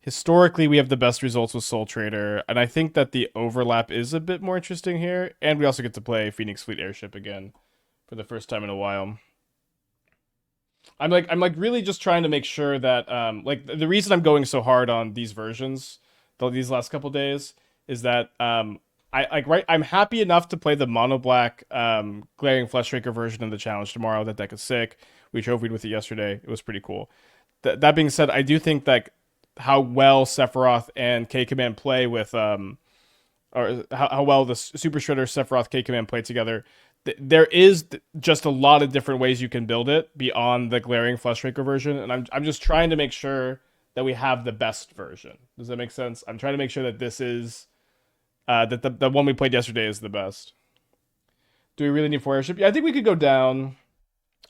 historically we have the best results with Soultrader, and I think that the overlap is a bit more interesting here. And we also get to play Phoenix Fleet Airship again for the first time in a while. I'm like really just trying to make sure that like the reason I'm going so hard on these versions, though these last couple days, is that I'm happy enough to play the mono black glaring Fleshraker version of the challenge tomorrow. That deck is sick. We trophied with it yesterday. It was pretty cool. That being said, I do think that how well Sephiroth and K Command play with or how well the Super Shredder Sephiroth K Command play together. There is just a lot of different ways you can build it beyond the glaring Fleshraker version, and I'm just trying to make sure that we have the best version. Does that make sense? I'm trying to make sure that this is that the one we played yesterday is the best. Do we really need 4 airship? Yeah, I think we could go down.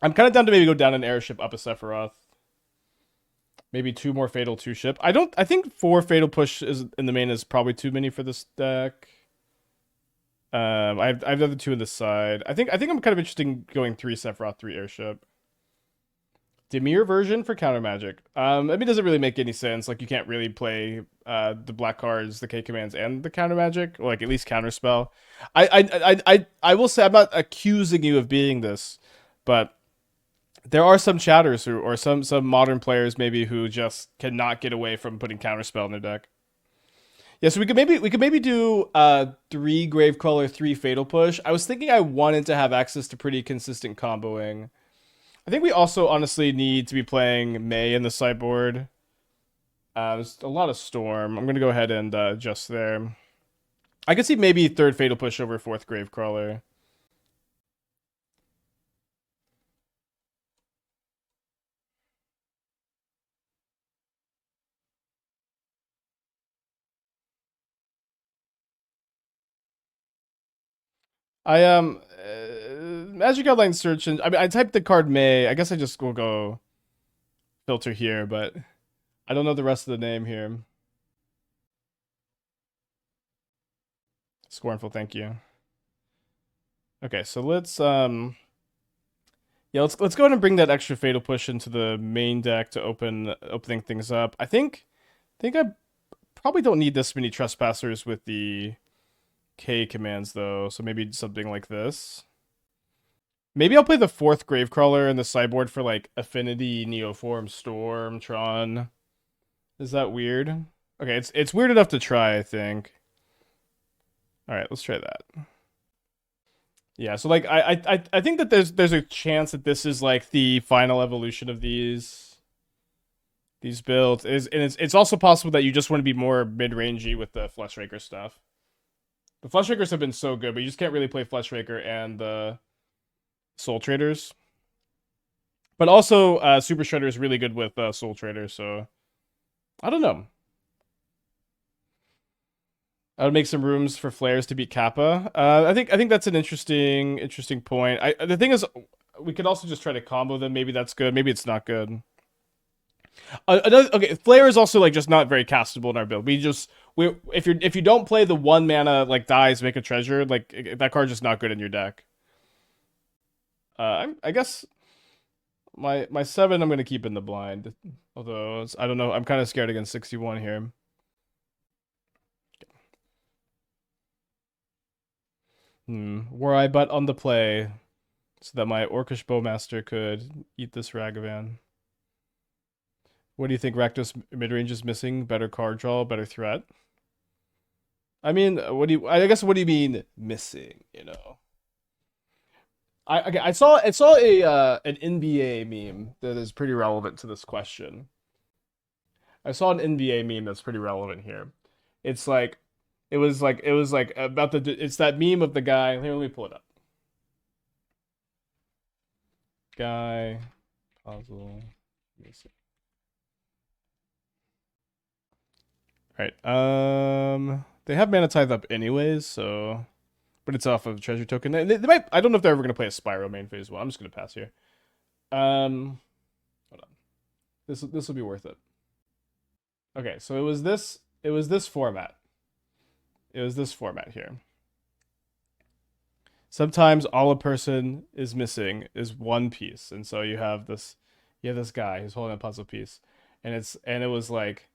I'm kind of down to maybe go down an airship, up a Sephiroth. Maybe 2 more fatal 2 ship. I think 4 fatal push is in the main is probably too many for this deck. I've the other 2 in the side. I think I'm kind of interested in going 3 Sephiroth, 3 airship. Dimir version for counter magic. I mean, it doesn't really make any sense. Like, you can't really play the black cards, the K commands, and the counter magic, or like at least counter spell. I will say I'm not accusing you of being this, but there are some chatters or some modern players maybe who just cannot get away from putting counter spell in their deck. Yeah, so we could maybe do 3 Gravecrawler, 3 Fatal Push. I was thinking I wanted to have access to pretty consistent comboing. I think we also honestly need to be playing May in the sideboard. There's a lot of Storm. I'm going to go ahead and adjust there. I could see maybe 3rd Fatal Push over 4th Gravecrawler. I Magic Outline search, and I mean I typed the card May. I guess I just will go filter here, but I don't know the rest of the name here. Scornful, thank you. Okay, so let's yeah, let's go ahead and bring that extra fatal push into the main deck to opening things up. I think I probably don't need this many trespassers with the K commands though, so maybe something like this. Maybe I'll play the 4th Gravecrawler in the sideboard for like Affinity, Neoform, Storm, Tron. Is that weird? Okay, it's weird enough to try, I think. Alright, let's try that. Yeah, so like I think that there's a chance that this is like the final evolution of these builds. And it's also possible that you just want to be more mid-rangey with the Fleshraker stuff. The Fleshrakers have been so good, but you just can't really play Fleshraker and the Soultraders. But also, Super Shredder is really good with Soultrader, so I don't know. I would make some rooms for flares to beat Kappa. I think that's an interesting point. The thing is, we could also just try to combo them. Maybe that's good. Maybe it's not good. Okay, flare is also like just not very castable in our build. If you don't play the 1 mana like dies make a treasure, like that card's just not good in your deck. I guess my 7 I'm gonna keep in the blind. Although I don't know, I'm kind of scared against 61 here. Were I but on the play, so that my Orcish Bowmaster could eat this Ragavan. What do you think? Rakdos midrange is missing. Better card draw, better threat. I mean, I guess what do you mean missing? You know. I saw a an NBA meme that is pretty relevant to this question. I saw an NBA meme that's pretty relevant here. It's like it was like about it's that meme of the guy. Here, let me pull it up. Guy puzzle. Let me see. All right. They have Mana Tithe up anyways, so but it's off of treasure token. They might. I don't know if they're ever gonna play a Spyro main phase one. I'm just gonna pass here. Hold on. This will be worth it. Okay, so it was this format. It was this format here. Sometimes all a person is missing is one piece, and so you have this guy who's holding a puzzle piece, and it was like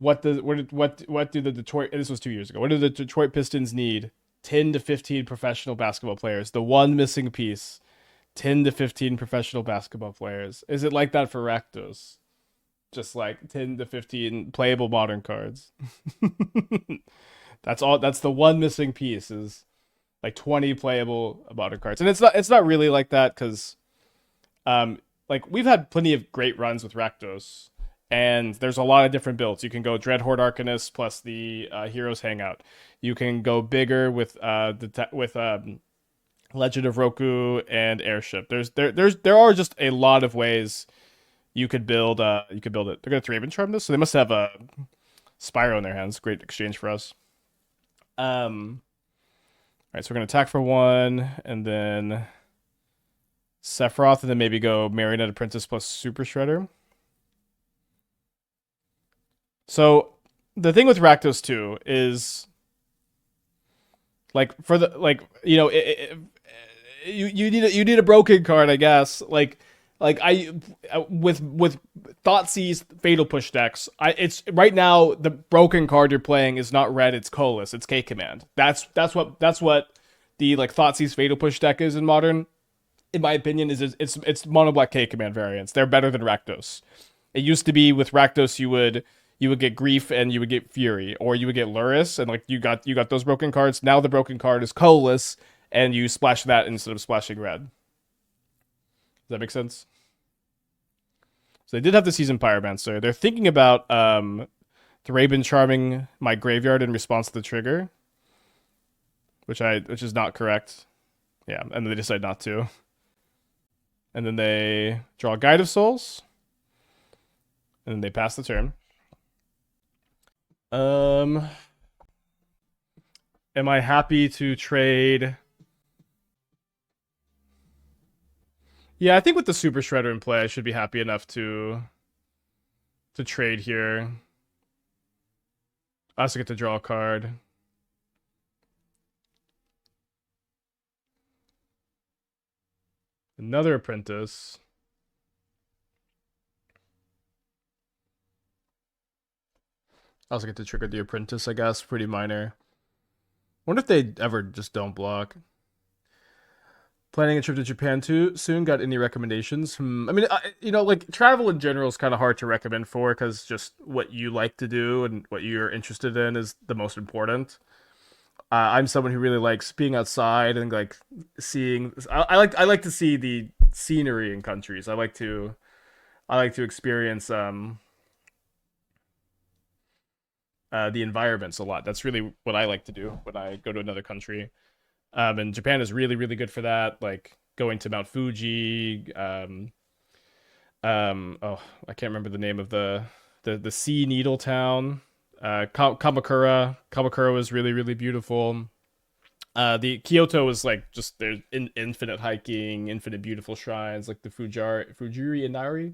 what do the Detroit, this was 2 years ago. What do the Detroit Pistons need? 10 to 15 professional basketball players. The one missing piece. 10 to 15 professional basketball players. Is it like that for Rakdos? Just like 10 to 15 playable modern cards. That's all. That's the one missing piece is like 20 playable modern cards. And it's not really like that because like we've had plenty of great runs with Rakdos. And there's a lot of different builds. You can go Dreadhorde Arcanist plus the Heroes Hangout. You can go bigger with Legend of Roku and Airship. There are just a lot of ways you could build it. They're gonna Raven Charm this, so they must have a Spyro in their hands. Great exchange for us. All right, so we're gonna attack for 1, and then Sephiroth, and then maybe go Marionette Apprentice plus Super Shredder. So the thing with Rakdos 2 is like for the you need a broken card, I guess. Like I with Thoughtseize Fatal Push decks, it's right now the broken card you're playing is not red, it's colorless, it's K Command. That's what the like Thoughtseize Fatal Push deck is in Modern. In my opinion, it's mono black K Command variants. They're better than Rakdos. It used to be with Rakdos you would get Grief and you would get Fury, or you would get Luris, and like you got those broken cards. Now the broken card is colorless, and you splash that instead of splashing red. Does that make sense? So they did have the Season Pyromancer. They're thinking about Thraben charming my graveyard in response to the trigger, which is not correct. Yeah, and they decide not to. And then they draw Guide of Souls, and then they pass the turn. Am I happy to trade? Yeah, I think with the Super Shredder in play, I should be happy enough to trade here. I also get to draw a card. Another Apprentice. I also get to trigger the Apprentice, I guess. Pretty minor. Wonder if they ever just don't block. Planning a trip to Japan too soon. Got any recommendations? I mean, like travel in general is kind of hard to recommend for because just what you like to do and what you're interested in is the most important. I'm someone who really likes being outside and like seeing. I like to see the scenery in countries. I like to experience the environments a lot. That's really what I like to do when I go to another country. And Japan is really, really good for that. Like going to Mount Fuji. Oh, I can't remember the name of the sea needle town. Kamakura. Kamakura was really, really beautiful. The Kyoto was like just there's infinite hiking, infinite beautiful shrines, like the Fujiri Inari.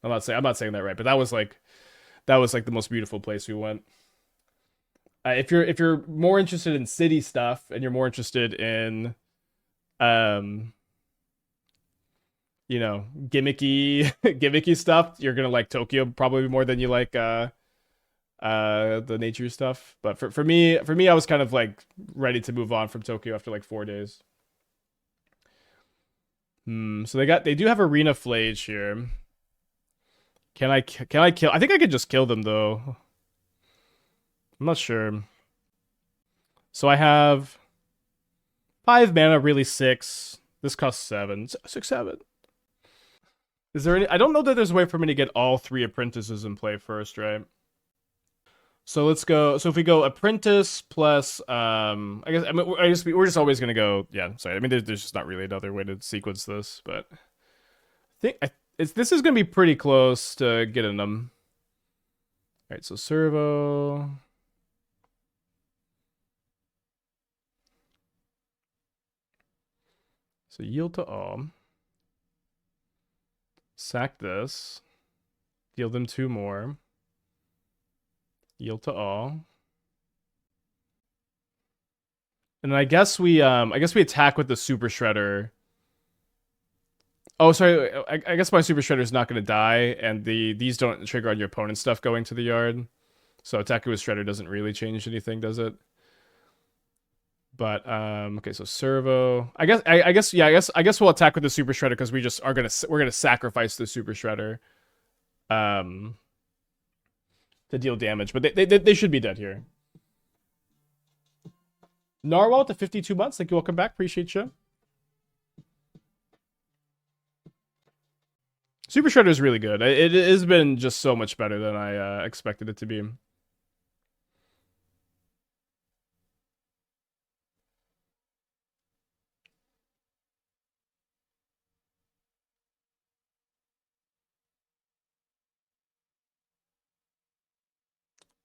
I'm not saying that right, but that was like the most beautiful place we went. If you're more interested in city stuff and you're more interested in gimmicky stuff, you're gonna like Tokyo probably more than you like the nature stuff. But for me I was kind of like ready to move on from Tokyo after like 4 days. So they do have Arena Flage here. Can I kill? I think I could just kill them though. I'm not sure. So I have 5 mana, really 6. This costs 7. 6/7. Is there any? I don't know that there's a way for me to get all 3 apprentices in play first, right? So let's go. So if we go apprentice plus, I guess we're just always gonna go. Yeah, sorry. I mean, there's just not really another way to sequence this, but this is gonna be pretty close to getting them. All right, so servo. So yield to all. Sack this. Deal them 2 more. Yield to all. And then I guess we attack with the Super Shredder. Oh, sorry. I guess my Super Shredder is not going to die, and these don't trigger on your opponent's stuff going to the yard. So attacking with Shredder doesn't really change anything, does it? But okay, so servo. I guess we'll attack with the Super Shredder because we're gonna sacrifice the Super Shredder um to deal damage. But they should be dead here. Narwhal to 52 months. Thank you. Welcome back. Appreciate you. Super Shredder is really good. It has been just so much better than I expected it to be.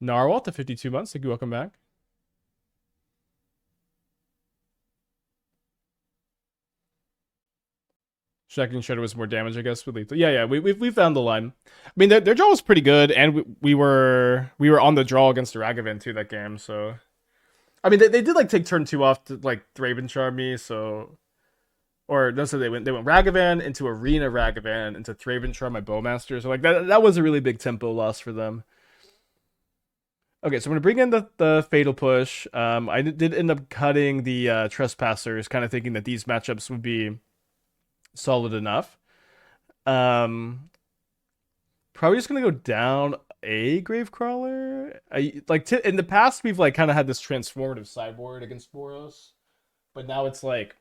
Narwhal to 52 months. Thank you. Welcome back. Shacking Shredder was more damage, I guess, with lethal. Yeah, we found the line. I mean, their draw was pretty good, and we were on the draw against Ragavan too that game. So, I mean, they did like take turn 2 off to like Thraben Charm me. So, or no, so they went Ragavan into Arena Ragavan into Thraben Charm my Bowmasters. So like that was a really big tempo loss for them. Okay, so I'm gonna bring in the Fatal Push. I did end up cutting the Trespassers, kind of thinking that these matchups would be solid enough. Probably just gonna go down a Gravecrawler. In the past we've like kind of had this transformative sideboard against Boros, but now it's like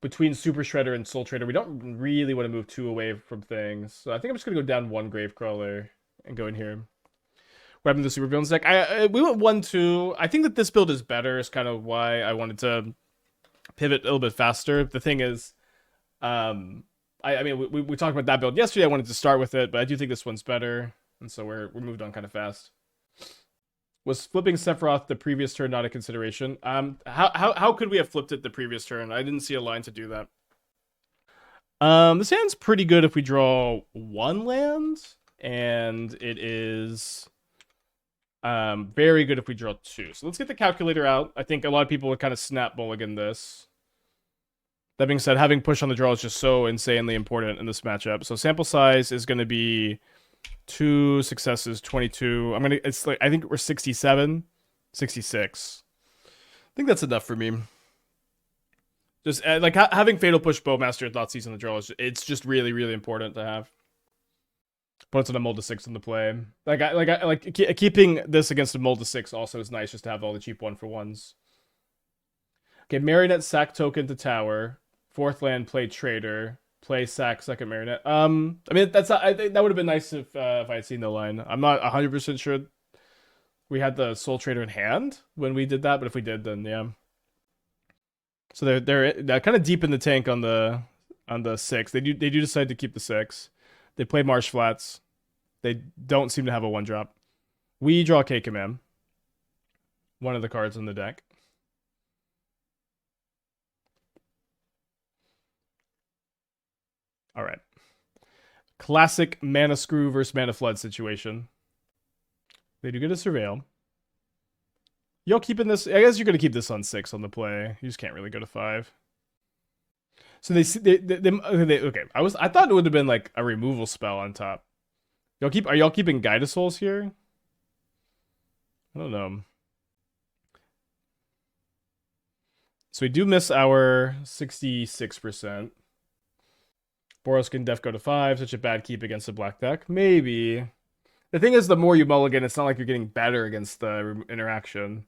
between Super Shredder and Soultrader, we don't really want to move 2 away from things. So I think I'm just gonna go down 1 Gravecrawler and go in here. Grabbing the Super Villains deck. We went 1-2. I think that this build is better. Is kind of why I wanted to pivot a little bit faster. The thing is, I mean, we talked about that build yesterday. I wanted to start with it, but I do think this one's better, and so we're moved on kind of fast. Was flipping Sephiroth the previous turn not a consideration? How could we have flipped it the previous turn? I didn't see a line to do that. This hand's pretty good if we draw 1 land, and it is very good if we draw 2. So let's get the calculator out. I think a lot of people would kind of snap mulligan this. That being said, having push on the draw is just so insanely important in this matchup. So sample size is going to be 2 successes, 22. I think we're 67, 66. I think that's enough for me. Just like having Fatal Push Bowmaster at Thoughtseize on the draw it's just really, really important to have. Puts on a mold to 6 in the play. Keeping this against a mold to 6 also is nice, just to have all the cheap 1-for-1s. Okay, Marionette sack token to tower. 4th land, play Trader. Play sack, second Marionette. I mean, I think that would have been nice if I had seen the line. I'm not 100% sure we had the Soultrader in hand when we did that, but if we did, then yeah. So they're kind of deep in the tank on the 6. They do decide to keep the 6. They play Marsh Flats. They don't seem to have a 1-drop. We draw K Command. One of the cards in the deck. All right. Classic Mana Screw versus Mana Flood situation. They do get a Surveil. Y'all keeping this? I guess you're going to keep this on 6 on the play. You just can't really go to 5. So they okay. I thought it would have been like a removal spell on top. Are y'all keeping Guide of Souls here? I don't know. So we do miss our 66%. Boros can def go to 5. Such a bad keep against the black deck. Maybe. The thing is, the more you mulligan, it's not like you're getting better against the interaction.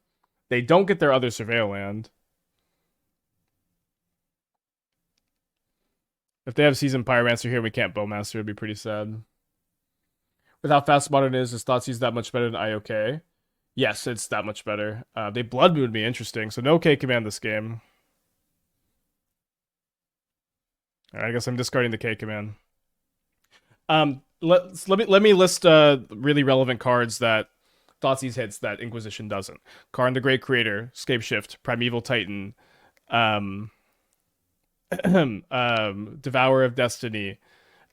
They don't get their other Surveil land. If they have Seasoned Pyromancer here, we can't Bowmaster. It'd be pretty sad. With how fast Modern is Thoughtseize that much better than IOK? Yes, it's that much better. They Blood Moon would be interesting, so no K command this game. Alright, I guess I'm discarding the K command. Let me list really relevant cards that Thoughtseize hits that Inquisition doesn't. Karn the Great Creator, Scapeshift, Primeval Titan, Devourer of Destiny,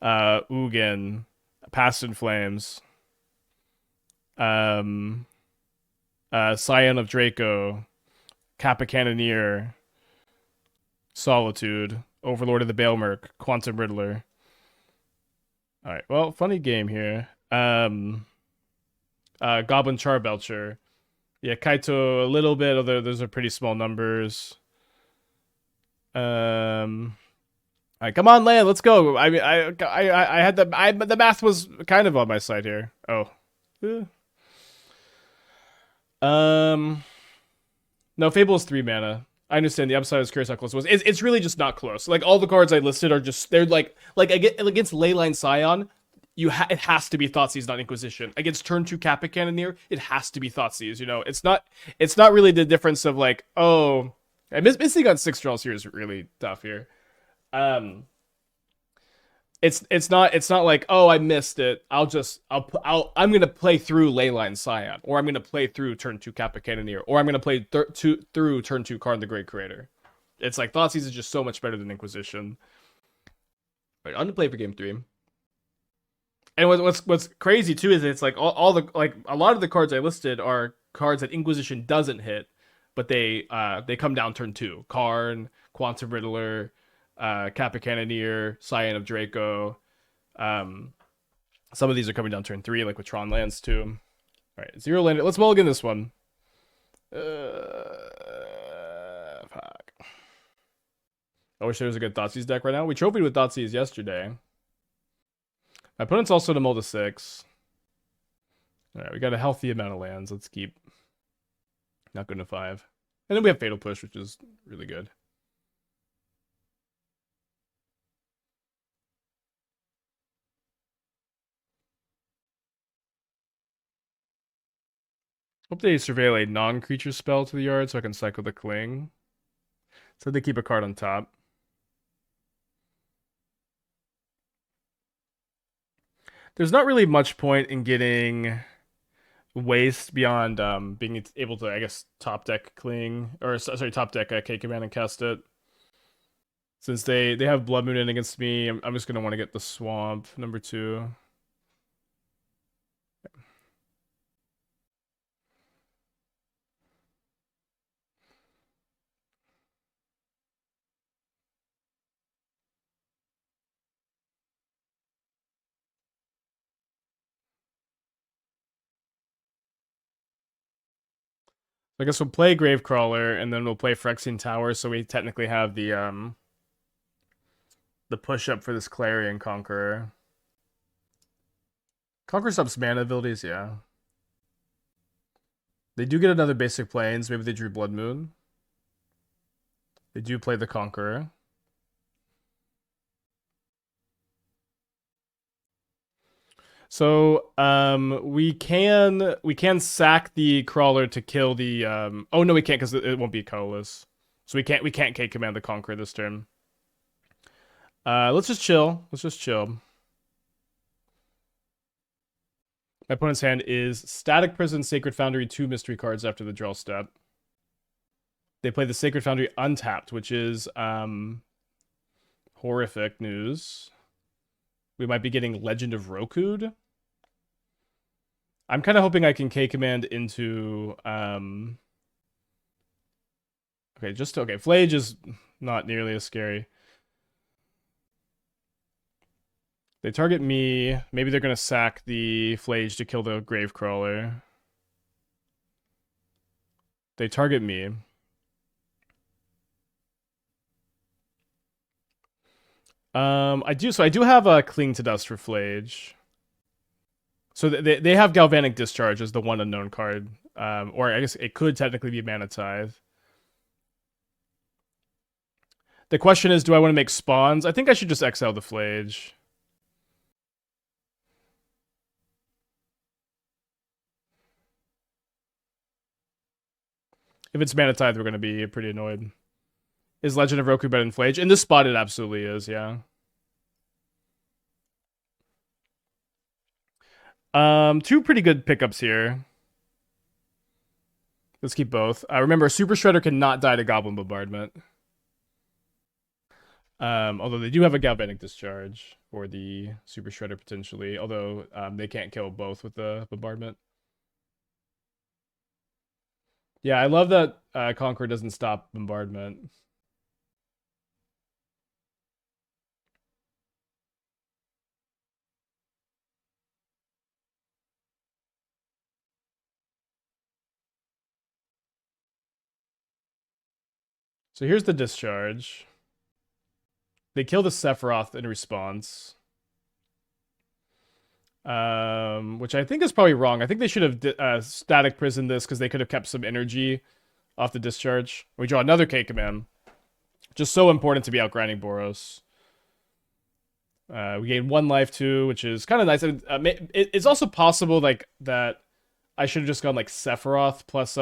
Ugin, Past in Flames, Scion of Draco, Kappa Cannoneer, Solitude, Overlord of the Baelmerk, Quantum Riddler. Alright, well, funny game here. Goblin Charbelcher. Yeah, Kaito a little bit, although those are pretty small numbers. All right, come on, land, let's go. I mean, I had the math was kind of on my side here. Oh, Eh. um, no, Fable is 3 mana. I understand the upside is curious how close it was. It's really just not close. Like all the cards I listed are just they're like against Leyline Scion, it has to be Thoughtseize, not Inquisition. Against turn 2 Kappa Cannoneer, it has to be Thoughtseize. You know, it's not really the difference of like, oh, missing on 6 draws here is really tough here. Um, it's not like, oh, I missed it. I'm gonna play through Leyline Scion, or I'm gonna play through turn 2 Kappa Cannoneer, or I'm gonna play through turn 2 Karn the Great Creator. It's like Thoughtseize is just so much better than Inquisition. Right, on to play for game 3. And what's crazy too is it's like all the like a lot of the cards I listed are cards that Inquisition doesn't hit, but they come down turn 2. Karn, Quantum Riddler, Kappa Cannoneer, Scion of Draco. Some of these are coming down turn 3, like with Tron lands too. All right, 0 land. Let's mulligan this one. Fuck. I wish there was a good Thoughtseize deck right now. We trophied with Thoughtseize yesterday. My opponent's also to mull to 6. All right, we got a healthy amount of lands. Let's keep. Not going to 5. And then we have Fatal Push, which is really good. Hope they surveil a non-creature spell to the yard so I can cycle the Cling. So they keep a card on top. There's not really much point in getting waste beyond being able to, I guess, top deck Cling, or sorry, top deck K-Command and cast it. Since they have Blood Moon in against me, I'm just gonna want to get the Swamp number 2. I guess we'll play Gravecrawler and then we'll play Phyrexian Tower, so we technically have the push up for this Clarion Conqueror. Conquer subs mana abilities, yeah. They do get another basic planes. Maybe they drew Blood Moon. They do play the Conqueror. So we can sack the Crawler to kill the oh no, we can't because it won't be colorless. So we can't K command the Conqueror this turn. Let's just chill. Let's just chill. My opponent's hand is Static Prison, Sacred Foundry, 2 mystery cards after the draw step. They play the Sacred Foundry untapped, which is horrific news. We might be getting Legend of Rokud. I'm kind of hoping I can K-Command into... Okay, okay, Flage is not nearly as scary. They target me. Maybe they're going to sack the Flage to kill the Gravecrawler. They target me. I do have a Cling to Dust for Flage. So they have Galvanic Discharge as the one unknown card. Or I guess it could technically be Mana Tithe. The question is, do I want to make spawns? I think I should just exile the Flage. If it's Mana Tithe, we're going to be pretty annoyed. Is Legend of Roku better than Flage? In this spot, it absolutely is, yeah. Two pretty good pickups here. Let's keep both. Remember, Super Shredder cannot die to Goblin Bombardment. Although they do have a Galvanic Discharge for the Super Shredder potentially. Although they can't kill both with the Bombardment. Yeah, I love that Conqueror doesn't stop Bombardment. So here's the discharge. They kill the Sephiroth in response. Which I think is probably wrong. I think they should have static prisoned this because they could have kept some energy off the discharge. We draw another K command. Just so important to be outgrinding Boros. We gain 1 life too, which is kind of nice. It's also possible like that I should have just gone like Sephiroth plus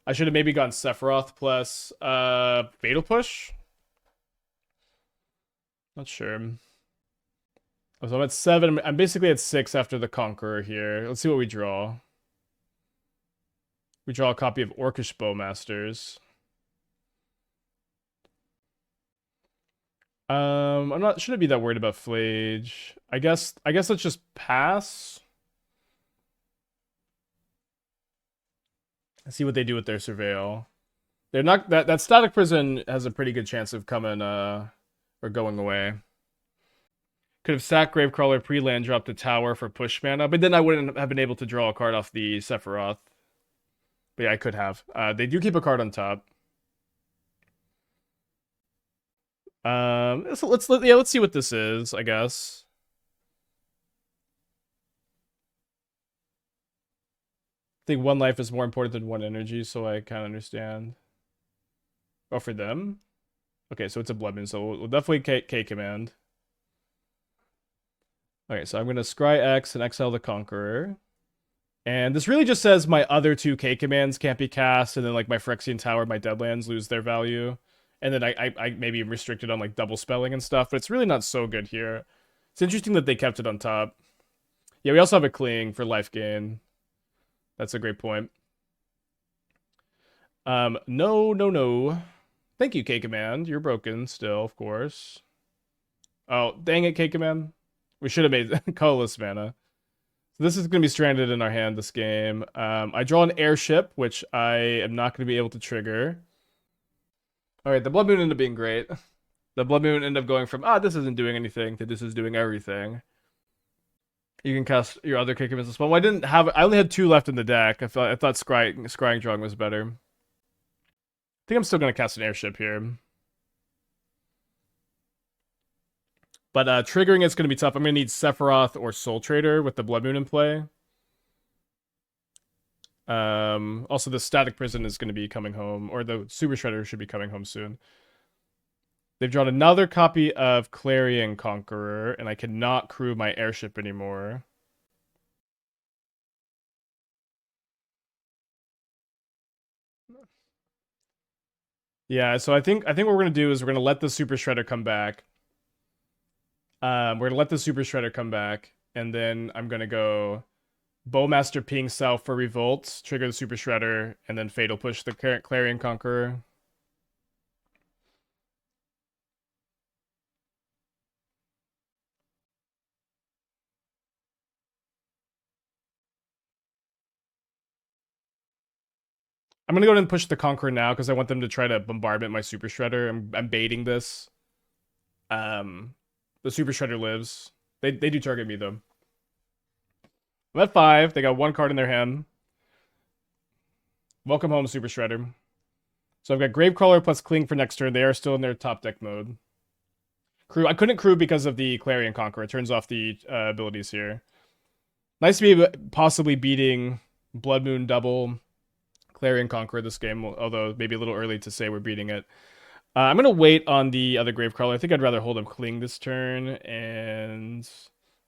I should have maybe gone Sephiroth plus Fatal Push. Not sure. So I'm at 7. I'm basically at 6 after the Conqueror here. Let's see what we draw. We draw a copy of Orcish Bowmasters. I'm not. Shouldn't be that worried about Flage. I guess let's just pass. See what they do with their Surveil. They're not that Static Prison has a pretty good chance of coming or going away. Could have sacked Gravecrawler, pre-land dropped a tower for push mana, but then I wouldn't have been able to draw a card off the Sephiroth. But yeah, I could have. They do keep a card on top. So let's see what this is, I guess. I think 1 life is more important than 1 energy, so I kind of understand. Oh, for them? Okay, so it's a Blood Moon, so we'll definitely K command. Okay, so I'm going to scry X and exile the Conqueror. And this really just says my other 2 K commands can't be cast, and then like my Phyrexian Tower, my Deadlands lose their value. And then I maybe am restricted on like double spelling and stuff, but it's really not so good here. It's interesting that they kept it on top. Yeah, we also have a Cling for life gain. That's a great point. No. Thank you, K-Command. You're broken still, of course. Oh, dang it, K-Command. We should have made colorless mana. So this is going to be stranded in our hand this game. I draw an airship, which I am not going to be able to trigger. Alright, the Blood Moon ended up being great. The Blood Moon ended up going from, this isn't doing anything, to this is doing everything. You can cast your other K commands as well. Well, I only had 2 left in the deck. I thought scrying drawing was better. I think I'm still going to cast an airship here. But triggering it's going to be tough. I'm going to need Sephiroth or Soultrader with the Blood Moon in play. Also, the Static Prison is going to be coming home, or the Super Shredder should be coming home soon. They've drawn another copy of Clarion Conqueror, and I cannot crew my airship anymore. Yeah, so I think what we're gonna do is we're gonna let the Super Shredder come back. We're gonna let the Super Shredder come back, and then I'm gonna go Bowmaster ping South for Revolt, trigger the Super Shredder, and then Fatal Push the Clarion Conqueror. I'm gonna go ahead and push the Conqueror now because I want them to try to bombardment my Super Shredder. I'm baiting this. The Super Shredder lives. They do target me though. I'm at 5. They got 1 card in their hand. Welcome home, Super Shredder. So I've got Gravecrawler plus Cling for next turn. They are still in their top deck mode. Crew. I couldn't crew because of the Clarion Conqueror. It turns off the abilities here. Nice to be possibly beating Blood Moon double Clarion Conqueror this game, although maybe a little early to say we're beating it. I'm going to wait on the other Gravecrawler. I think I'd rather hold him Cling this turn, and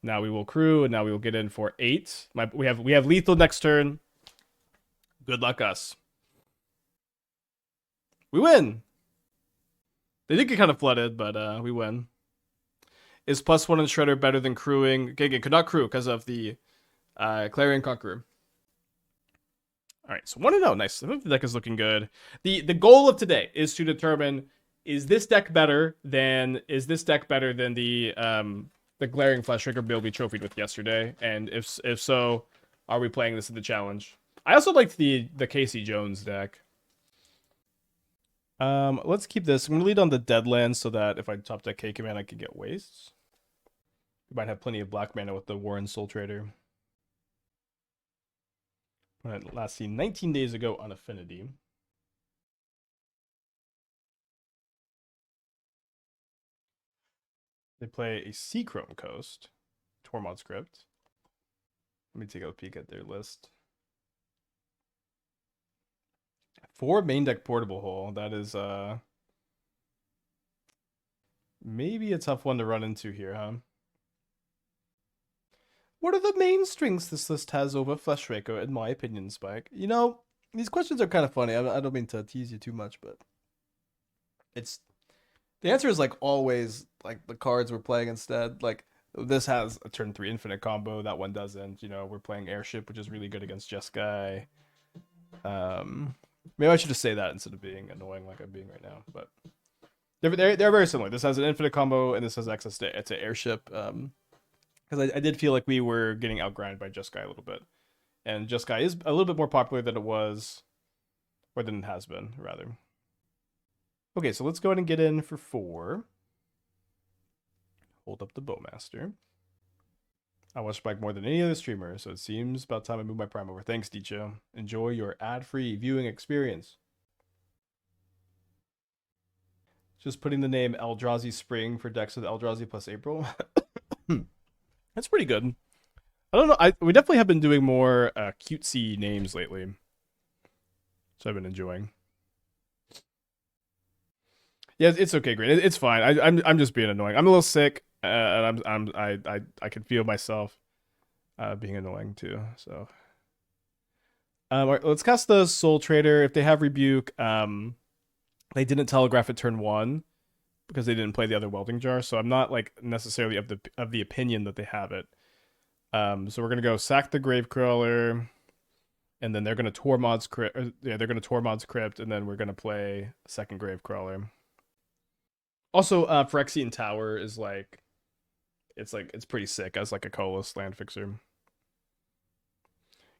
now we will crew, and now we will get in for 8. We have lethal next turn. Good luck us. We win! They did get kind of flooded, but we win. Is +1 in Shredder better than crewing? Okay, could not crew because of the Clarion Conqueror. Alright, so 1-0. Nice. I think the deck is looking good. The goal of today is to determine, is this deck better than the Glaring Fleshraker build we trophied with yesterday? And if so, are we playing this in the challenge? I also liked the Casey Jones deck. Let's keep this. I'm gonna lead on the Deadlands so that if I top deck K command, I can get wastes. We might have plenty of black mana with the Warren Soultrader. Last seen 19 days ago on Affinity. They play a Seachrome Coast, Tormod's Crypt. Let me take a peek at their list. 4 main deck portable hole. That is maybe a tough one to run into here, huh? What are the main strengths this list has over Fleshraker, in my opinion, Spike? You know, these questions are kind of funny. I don't mean to tease you too much, but it's the answer is like always like the cards we're playing instead. Like this has a turn 3 infinite combo, that one doesn't. You know, we're playing Airship, which is really good against Jeskai. Maybe I should just say that instead of being annoying like I'm being right now. But they're very similar. This has an infinite combo, and this has access to Airship. Because I did feel like we were getting outgrinded by Jeskai a little bit. And Jeskai is a little bit more popular than it was, or than it has been, rather. Okay, so let's go ahead and get in for 4. Hold up the Bowmaster. I watch Spike more than any other streamer, so it seems about time I move my prime over. Thanks, Dicho. Enjoy your ad-free viewing experience. Just putting the name Eldrazi Spring for decks with Eldrazi plus April. That's pretty good. I don't know. We definitely have been doing more cutesy names lately, so I've been enjoying. Yeah, it's okay, great. It's fine. I'm just being annoying. I'm a little sick, and I can feel myself being annoying too. So, all right, let's cast the Soultrader. If they have Rebuke, they didn't telegraph at turn 1 because they didn't play the other Welding Jar. So I'm not like necessarily of the opinion that they have it. So we're gonna go sack the Gravecrawler, and then they're gonna Tormod's Crypt. Yeah, they're gonna Tormod's Crypt, and then we're gonna play a second Gravecrawler. Also, Phyrexian Tower is like, it's pretty sick as like a Koilos land fixer.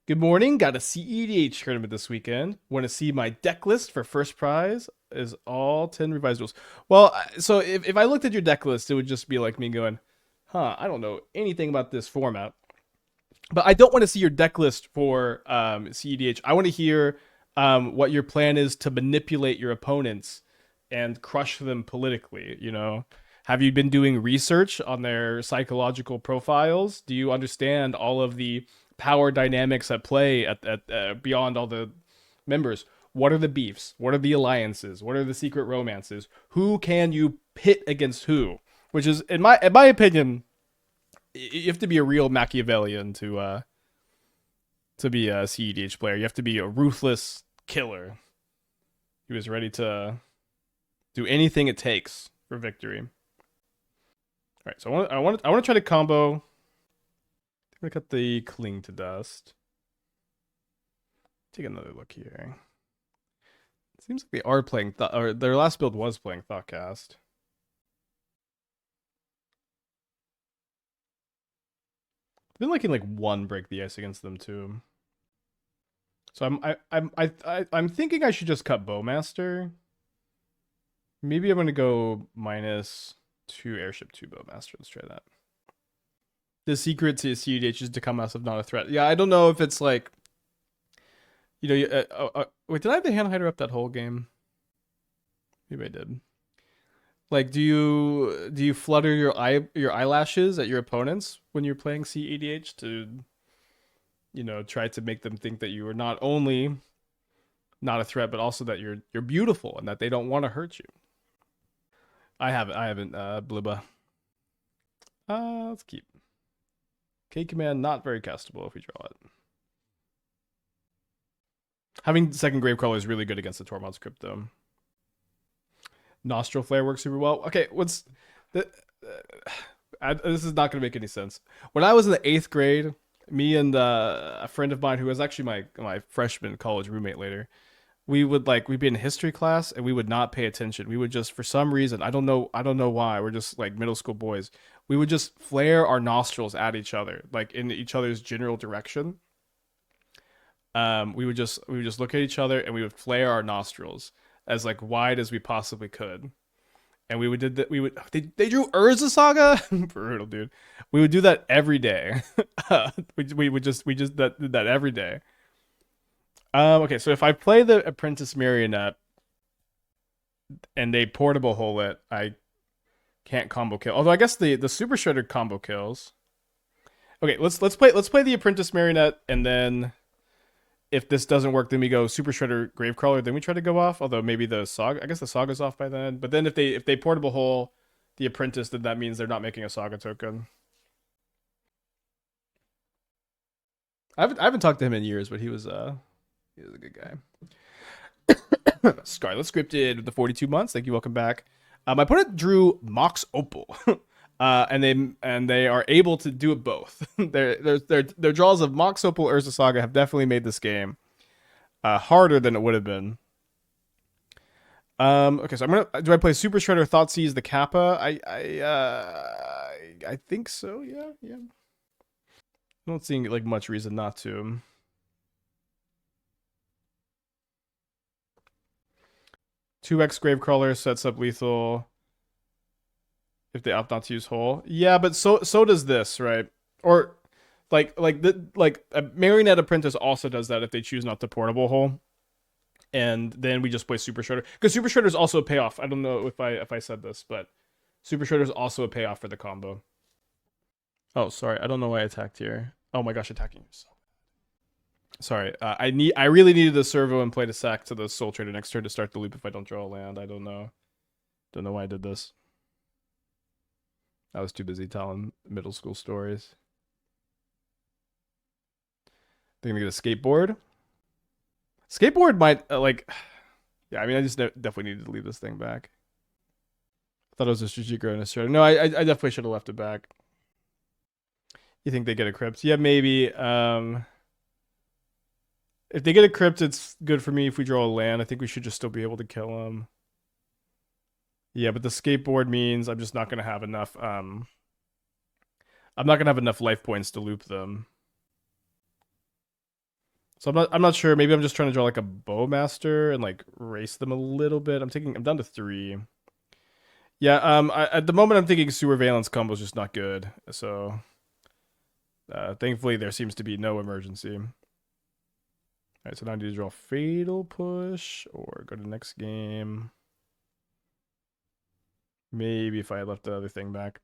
Good morning. Got a CEDH tournament this weekend. Want to see my deck list for first prize? Is all 10 revised rules. Well, so if I looked at your deck list, it would just be like me going, huh, I don't know anything about this format. But I don't want to see your deck list for CEDH. I want to hear what your plan is to manipulate your opponents and crush them politically, you know? Have you been doing research on their psychological profiles? Do you understand all of the power dynamics at play at beyond all the members? What are the beefs? What are the alliances? What are the secret romances? Who can you pit against who? Which is, in my opinion, you have to be a real Machiavellian to be a CEDH player. You have to be a ruthless killer who is ready to do anything it takes for victory. All right, so I want to try to combo. I'm gonna cut the Cling to Dust. Take another look here. It seems like they are playing or their last build was playing Thoughtcast. I've been liking like 1 break the ice against them too. So I'm thinking I should just cut Bowmaster. Maybe I'm gonna go -2 Airship 2 Bowmaster. Let's try that. The secret to CEDH is to come out of not a threat. Yeah, I don't know if it's like, you know, wait, did I have the hand hider up that whole game? Maybe I did. Like, do you flutter your eyelashes at your opponents when you're playing CEDH to, you know, try to make them think that you are not only not a threat, but also that you're beautiful and that they don't want to hurt you? I haven't, Blibba. Let's keep. K command not very castable if we draw it. Having second Gravecrawler is really good against the Tormod's Crypt, though. Nostril Flare works super well. Okay, what's the? This is not going to make any sense. When I was in the 8th grade, me and a friend of mine who was actually my freshman college roommate later, we'd be in history class and we would not pay attention. We would just, for some reason, I don't know why, we're just like middle school boys, we would just flare our nostrils at each other, like in each other's general direction. We would just look at each other and we would flare our nostrils as like wide as we possibly could. And they drew Urza Saga. Brutal, dude. We would do that every day. we just did that every day. Okay, so if I play the Apprentice Marionette and they portable hole it, I Can't combo kill. Although I guess the Super Shredder combo kills. Okay, let's play the Apprentice Marionette, and then if this doesn't work, then we go Super Shredder Gravecrawler. Then we try to go off. Although maybe the Saga. I guess the Saga's off by then. But then if they portable hole the Apprentice, then that means they're not making a Saga token. I haven't talked to him in years, but he was a good guy. Scarlet Scripted with the 42 months. Thank you. Welcome back. My opponent drew Mox Opal, and they are able to do it both. Their draws of Mox Opal, Urza Saga have definitely made this game harder than it would have been. Okay, so do I play Super Shredder, Thoughtseize, the Kappa? I think so. Yeah. I don't see like much reason not to. Two X Gravecrawler sets up lethal if they opt not to use hole. Yeah, but so does this, right? Or like a Marionette Apprentice also does that if they choose not to portable hole. And then we just play Super Shredder. Because Super Shredder is also a payoff. I don't know if I said this, but Super Shredder is also a payoff for the combo. Oh, sorry. I don't know why I attacked here. Oh my gosh, attacking yourself. Sorry. I really needed a servo and played a sack to the Soultrader next turn to start the loop if I don't draw a land. I don't know. Don't know why I did this. I was too busy telling middle school stories. They're gonna get a skateboard. Skateboard might yeah. I mean, I just definitely needed to leave this thing back. I thought it was a strategic growth. No, I definitely should have left it back. You think they get a crypt? Yeah, maybe. If they get a crypt, it's good for me if we draw a land. I think we should just still be able to kill them. Yeah, but the skateboard means I'm just not gonna have enough. I'm not gonna have enough life points to loop them. So I'm not sure. Maybe I'm just trying to draw like a Bowmaster and like race them a little bit. I'm down to 3. Yeah, at the moment I'm thinking Sewer Valence combo is just not good. So thankfully there seems to be no emergency. Alright, so now I need to draw Fatal Push or go to the next game. Maybe if I had left the other thing back.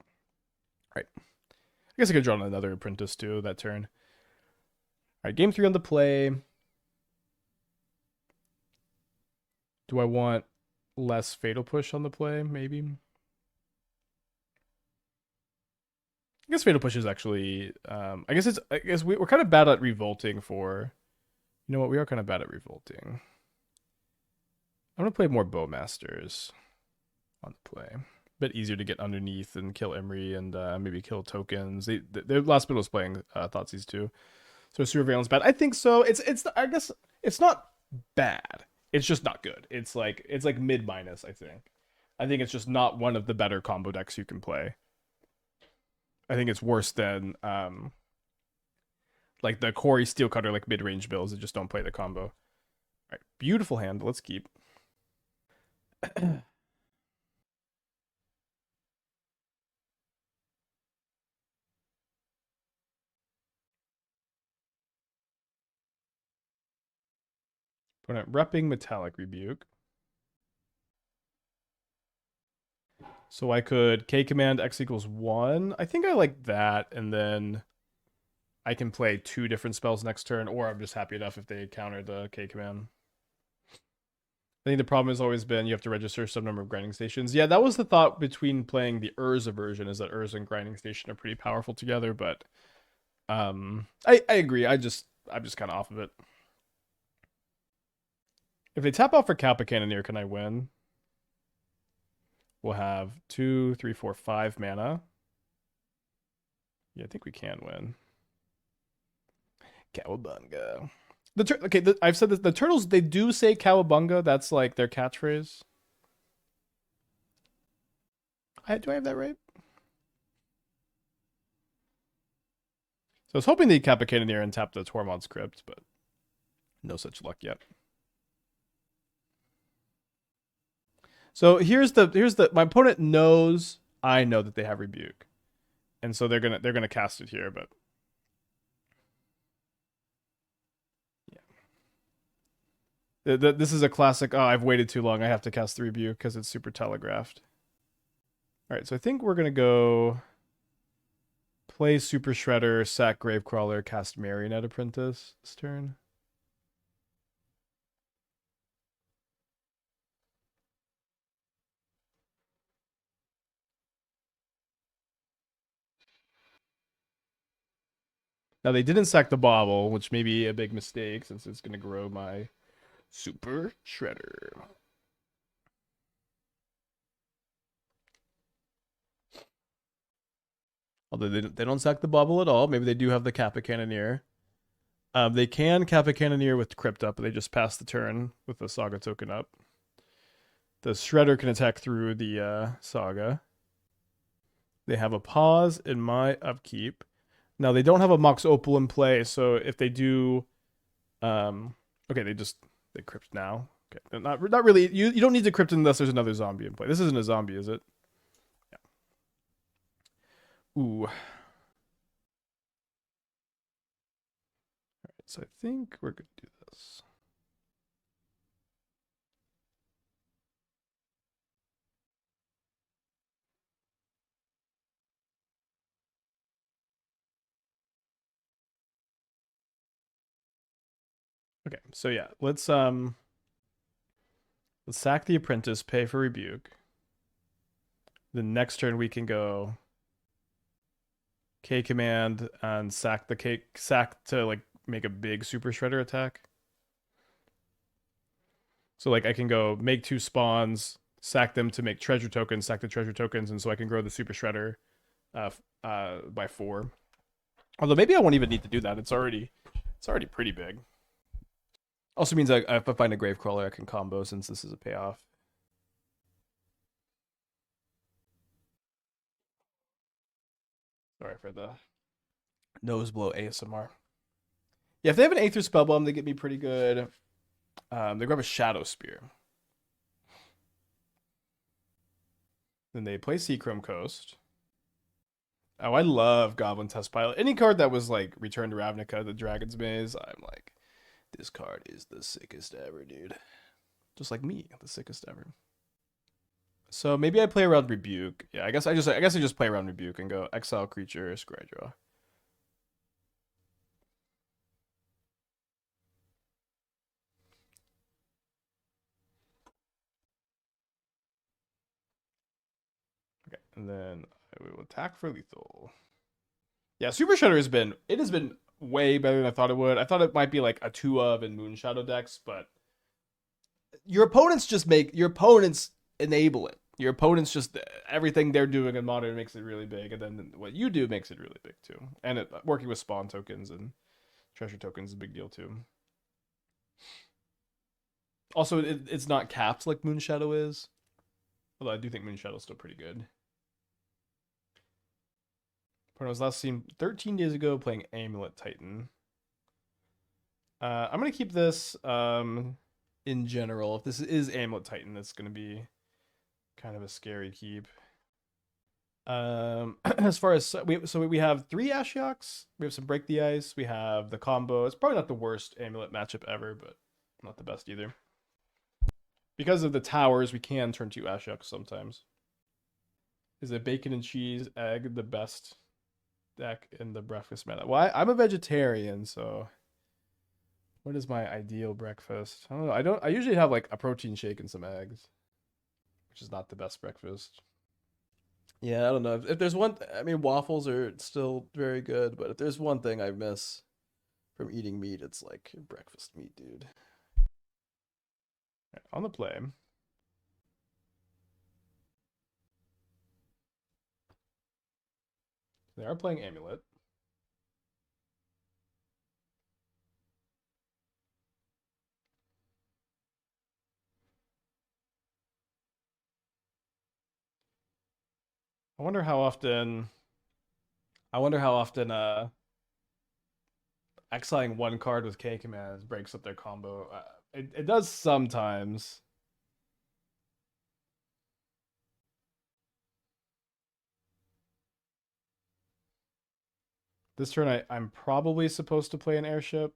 Alright. I guess I could draw another Apprentice too that turn. Alright, game 3 on the play. Do I want less Fatal Push on the play? Maybe. I guess Fatal Push is actually I guess we're kind of bad at revolting for. You know what? We are kind of bad at revolting. I'm gonna play more Bowmasters on the play. A bit easier to get underneath and kill Emery and maybe kill tokens. Their last bit was playing Thoughtseize too. So Surveillance bad? I think so. I guess it's not bad. It's just not good. It's like mid minus. I think it's just not one of the better combo decks you can play. I think it's worse than like the Corey Steelcutter like mid range bills that just don't play the combo. All right, beautiful hand. Let's keep. Opponent repping Metallic Rebuke. So I could K command X equals 1. I think I like that, and then I can play 2 different spells next turn, or I'm just happy enough if they counter the K command. I think the problem has always been you have to register some number of grinding stations. Yeah, that was the thought between playing the Urza version, is that Urza and grinding station are pretty powerful together, but I agree. I'm just kind of off of it. If they tap out for Kappa Cannoneer, can I win? We'll have 2, 3, 4, 5 mana. Yeah, I think we can win. Cowabunga. I've said this. The turtles, they do say cowabunga. That's like their catchphrase. Do I have that right? So I was hoping they'd Kappa Cannoneer and tap the Tormod's Crypt, but no such luck yet. So here's the my opponent knows I know that they have Rebuke. And so they're gonna cast it here, but yeah. This is a classic, oh, I've waited too long, I have to cast the Rebuke because it's super telegraphed. All right, so I think we're gonna go play Super Shredder, sack Gravecrawler, cast Marionette Apprentice this turn. Now they didn't sack the Bauble, which may be a big mistake since it's gonna grow my Super Shredder. Although they don't sack the Bauble at all. Maybe they do have the Kappa Cannoneer. They can Kappa Cannoneer with Crypt up, but they just pass the turn with the Saga token up. The Shredder can attack through the Saga. They have a pause in my upkeep. Now they don't have a Mox Opal in play, so if they do, okay, they crypt now. Okay, not really. You don't need to crypt unless there's another zombie in play. This isn't a zombie, is it? Yeah. Ooh. All right, so I think we're gonna do this. Okay, so yeah, let's sack the Apprentice, pay for Rebuke. The next turn we can go K command and sack to like make a big Super Shredder attack. So like I can go make 2 spawns, sack them to make treasure tokens, sack the treasure tokens, and so I can grow the Super Shredder by 4. Although maybe I won't even need to do that. It's already pretty big. Also means if I find a Gravecrawler, I can combo since this is a payoff. Sorry for the nose blow ASMR. Yeah, if they have an Aether Spellbomb, they get me pretty good. They grab a Shadow Spear. Then they play Seachrome Coast. Oh, I love Goblin Test Pilot. Any card that was like Return to Ravnica, the Dragon's Maze, I'm like, this card is the sickest ever, dude. Just like me, the sickest ever. So maybe I play around Rebuke. Yeah, I guess I just play around Rebuke and go exile creature, scry draw. Okay, and then I will attack for lethal. Yeah, Super Shredder has been way better than I thought it would. I thought it might be like a 2 of in Moonshadow decks, but your opponents enable it. Your opponents just everything they're doing in modern makes it really big, and then what you do makes it really big too. And working with spawn tokens and treasure tokens is a big deal too. Also, it's not capped like Moonshadow is, although I do think Moonshadow is still pretty good. I was last seen 13 days ago playing Amulet Titan. I'm gonna keep this in general. If this is Amulet Titan, it's gonna be kind of a scary keep. As far as we have 3 Ashioks. We have some Break the Ice. We have the combo. It's probably not the worst Amulet matchup ever, but not the best either. Because of the towers, we can turn 2 Ashioks sometimes. Is a bacon and cheese egg the best deck in the breakfast meta? Well, I'm a vegetarian, so what is my ideal breakfast? I don't know. I usually have like a protein shake and some eggs, which is not the best breakfast. Yeah, I don't know. If there's one, I mean, waffles are still very good, but if there's one thing I miss from eating meat, it's like breakfast meat, dude. Right, on the play. They are playing Amulet. I wonder how often. I wonder how often exiling one card with K commands breaks up their combo. It does sometimes. This turn, I'm probably supposed to play an airship.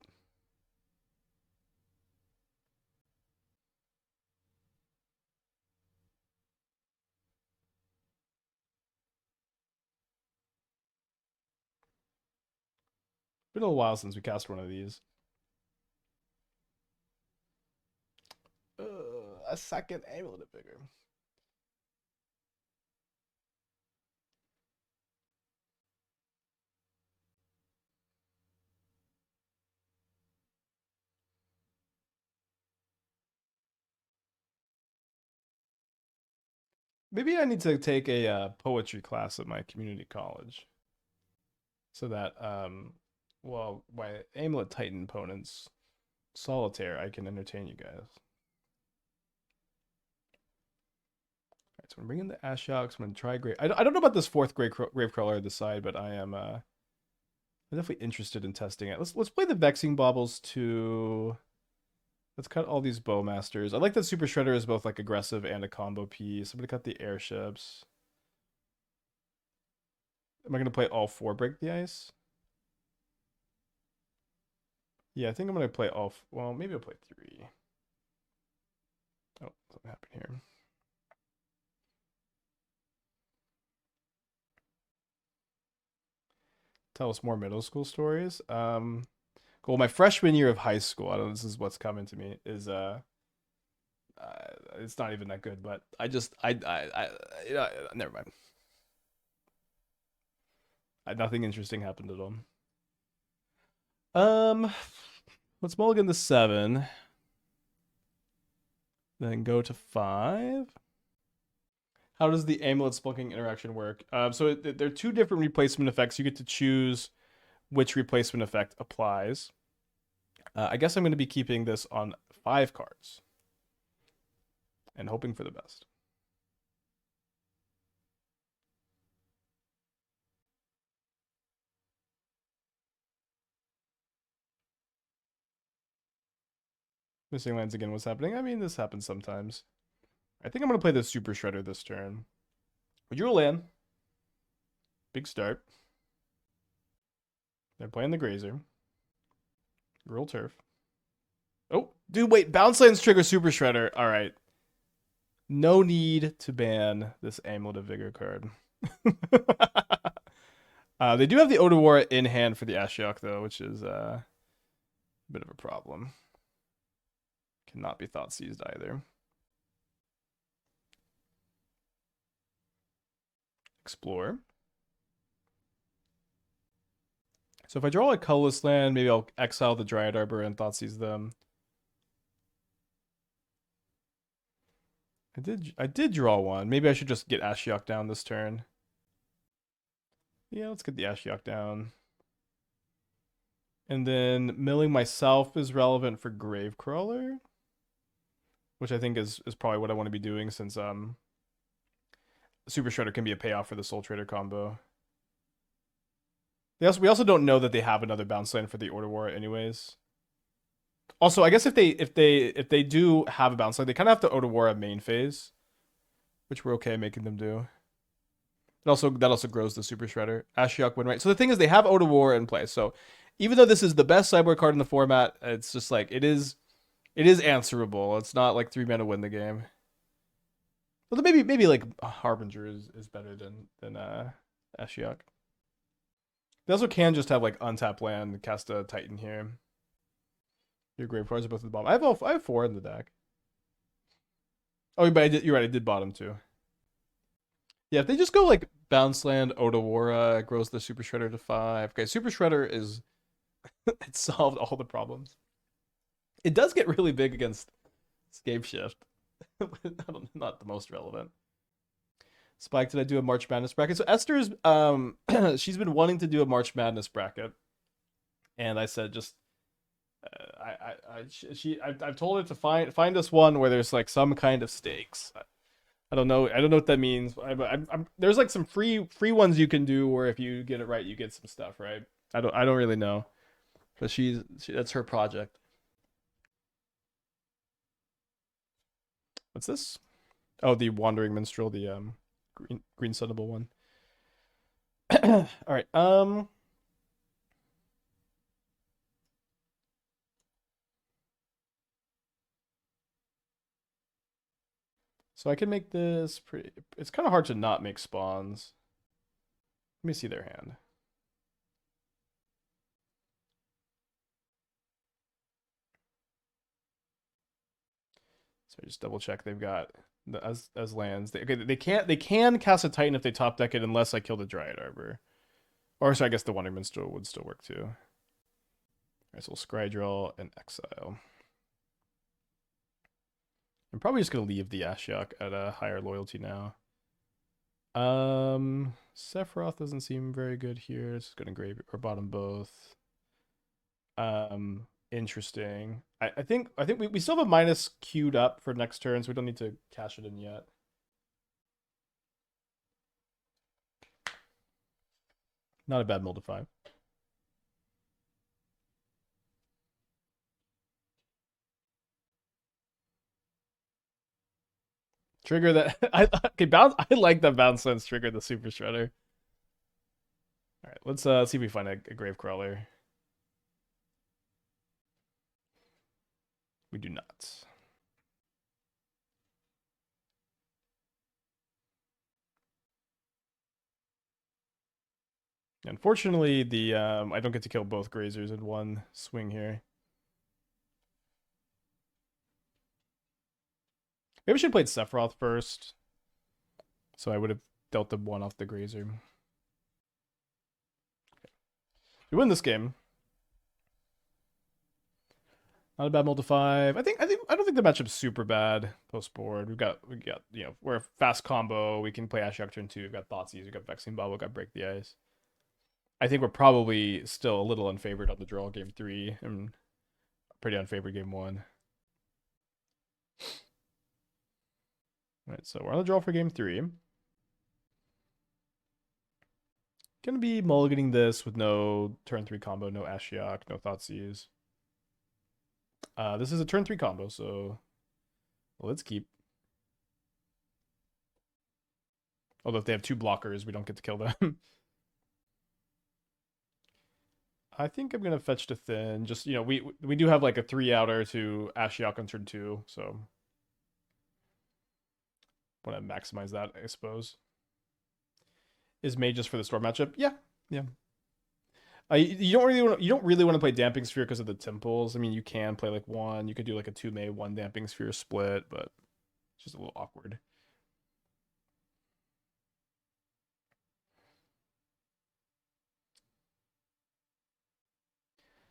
Been a little while since we cast one of these. A second Amulet Vigor. Maybe I need to take a poetry class at my community college, so that well, my Amulet Titan opponents solitaire, I can entertain you guys. Alright, so I'm bringing the Ashioks. I'm gonna try Grave. I don't know about this fourth Gravecrawler at the side, but I'm definitely interested in testing it. Let's play the Vexing Baubles to. Let's cut all these Bowmasters. I like that Super Shredder is both like aggressive and a combo piece. I'm gonna cut the airships. Am I gonna play all 4 Break the Ice? Yeah, I think I'm gonna play all. Well, maybe I'll play 3. Oh, something happened here. Tell us more middle school stories. Well, my freshman year of high school, I don't know, this is what's coming to me, is it's not even that good, but never mind. Nothing interesting happened at all. Let's mulligan the 7. Then go to 5. How does the amulet spelunking interaction work? So there are 2 different replacement effects. You get to choose which replacement effect applies. I guess I'm going to be keeping this on 5 cards and hoping for the best. Missing lands again. What's happening? I mean, this happens sometimes. I think I'm going to play the Super Shredder this turn. Would you land? Big start. They're playing the Grazer. Roll turf. Oh, dude, wait. Bounce lands trigger Super Shredder. All right. No need to ban this Amulet of Vigor card. They do have the Odawara in hand for the Ashiok, though, which is a bit of a problem. Cannot be Thoughtseized either. Explore. So if I draw a colorless land, maybe I'll exile the Dryad Arbor and Thoughtseize them. I did draw one. Maybe I should just get Ashiok down this turn. Yeah, let's get the Ashiok down. And then milling myself is relevant for Gravecrawler, which I think is probably what I want to be doing, since Super Shredder can be a payoff for the Soultrader combo. We also don't know that they have another bounce land for the Order War anyways. Also, I guess if they do have a bounce land, they kind of have to Odawara main phase, which we're okay making them do. And that also grows the Super Shredder. Ashiok win right. So the thing is, they have Odawara in play. So even though this is the best sideboard card in the format, it's just like it is answerable. It's not like 3 mana win the game. Well, maybe like Harbinger is better than Ashiok. They also can just have like untap land, cast a Titan here. Your Gravecrawlers are both at the bottom. I have 4 in the deck. Oh, but you're right. I did bottom too. Yeah, if they just go like bounce land, Odawara, grows the Super Shredder to 5. Okay, Super Shredder is it solved all the problems. It does get really big against Scape Shift. Not the most relevant. Spike, did I do a March Madness bracket? So Esther's she's been wanting to do a March Madness bracket, and I said just I've told her to find us one where there's like some kind of stakes. I don't know what that means. There's like some free ones you can do where if you get it right, you get some stuff, right? I don't really know, but that's her project. What's this? Oh, the Wandering Minstrel, the green sunnable one. All right. So I can make this pretty. It's kind of hard to not make spawns. Let me see their hand. So I just double check they've got the as lands. They can cast a Titan if they top deck it unless I kill the Dryad Arbor. Or so I guess the Wonderman would still work too. Alright, so we'll scry draw and exile. I'm probably just gonna leave the Ashiok at a higher loyalty now. Sephiroth doesn't seem very good here. It's gonna grave or bottom both. Interesting. I think we still have a minus queued up for next turn, so we don't need to cash it in yet. Not a bad mill to 5. Trigger that. Okay, bounce. I like that bounce sense trigger the Super Shredder. All right, let's see if we find a Gravecrawler. We do not. Unfortunately, the I don't get to kill both Grazers in one swing here. Maybe I should have played Sephiroth first. So I would have dealt the one off the Grazer. Okay. We win this game. Not a bad multi 5. I don't think the matchup's super bad post board. We got we're a fast combo. We can play Ashiok turn 2. We've got Thoughtseize, we've got Vexing Bauble, we've got Break the Ice. I think we're probably still a little unfavored on the draw game 3 and pretty unfavored game 1. Alright, so we're on the draw for game 3. Gonna be mulliganing this with no turn 3 combo, no Ashiok, no Thoughtseize. This is a turn 3 combo, so let's keep. Although if they have 2 blockers, we don't get to kill them. I think I'm gonna fetch to thin. Just we do have like a 3-outer to Ashiok on turn 2, so want to maximize that, I suppose. Is May just for the Storm matchup? Yeah. You don't really want to play Damping Sphere because of the temples. I mean, you can play like 1. You could do like a 2 May 1 Damping Sphere split, but it's just a little awkward.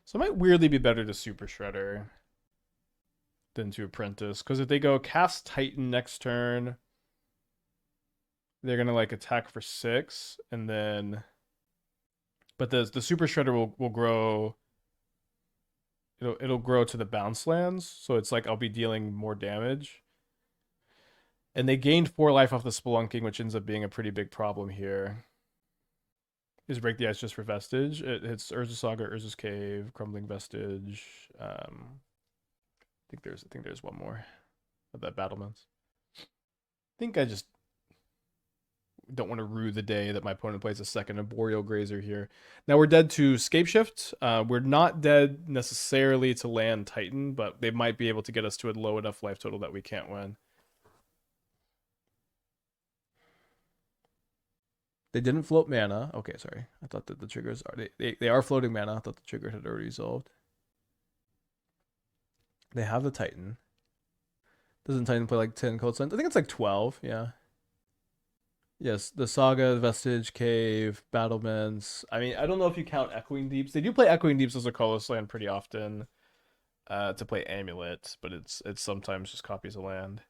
So it might weirdly be better to Super Shredder than to Apprentice, because if they go cast Titan next turn, they're gonna like attack for 6, and then but the Super Shredder will grow. It'll grow to the bounce lands, so it's like I'll be dealing more damage. And they gained 4 life off the Spelunking, which ends up being a pretty big problem here. Is Break the Ice just for Vestige? It hits Urza's Saga, Urza's Cave, Crumbling Vestige. I think there's one more of that Battlements. I think I just don't want to rue the day that my opponent plays a second Arboreal Grazer here. Now we're dead to Scapeshift. We're not dead necessarily to land Titan, but they might be able to get us to a low enough life total that we can't win. They didn't float mana. Okay, sorry. I thought that the triggers are they are floating mana. I thought the trigger had already resolved. They have the Titan. Doesn't Titan play like 10 cold sense? I think it's like 12, yeah. Yes, the Saga, Vestige, Cave, Battlements. I mean, I don't know if you count Echoing Deeps. They do play Echoing Deeps as a colorless land pretty often to play Amulet, but it's sometimes just copies of land.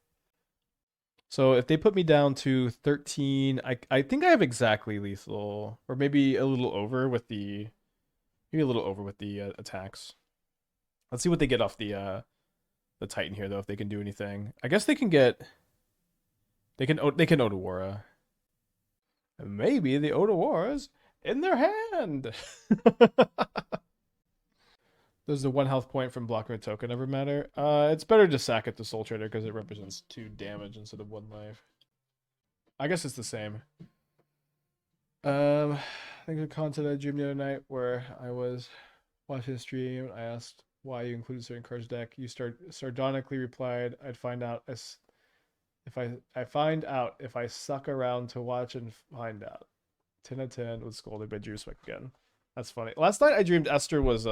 So if they put me down to 13, I think I have exactly lethal, or maybe a little over with the attacks. Let's see what they get off the Titan here though, if they can do anything. I guess they can Otawara. Maybe the Otawara's in their hand. Does the 1 health point from blocking a token ever matter? It's better to sack it to Soultrader because it represents 2 damage instead of 1 life. I guess it's the same. I think the content I dreamed the other night where I was watching a stream. I asked why you included certain cards deck. You sardonically replied, "I'd find out if I suck around to watch and find out." 10 out of 10 was scolded by Juicewek again. That's funny. Last night I dreamed Esther was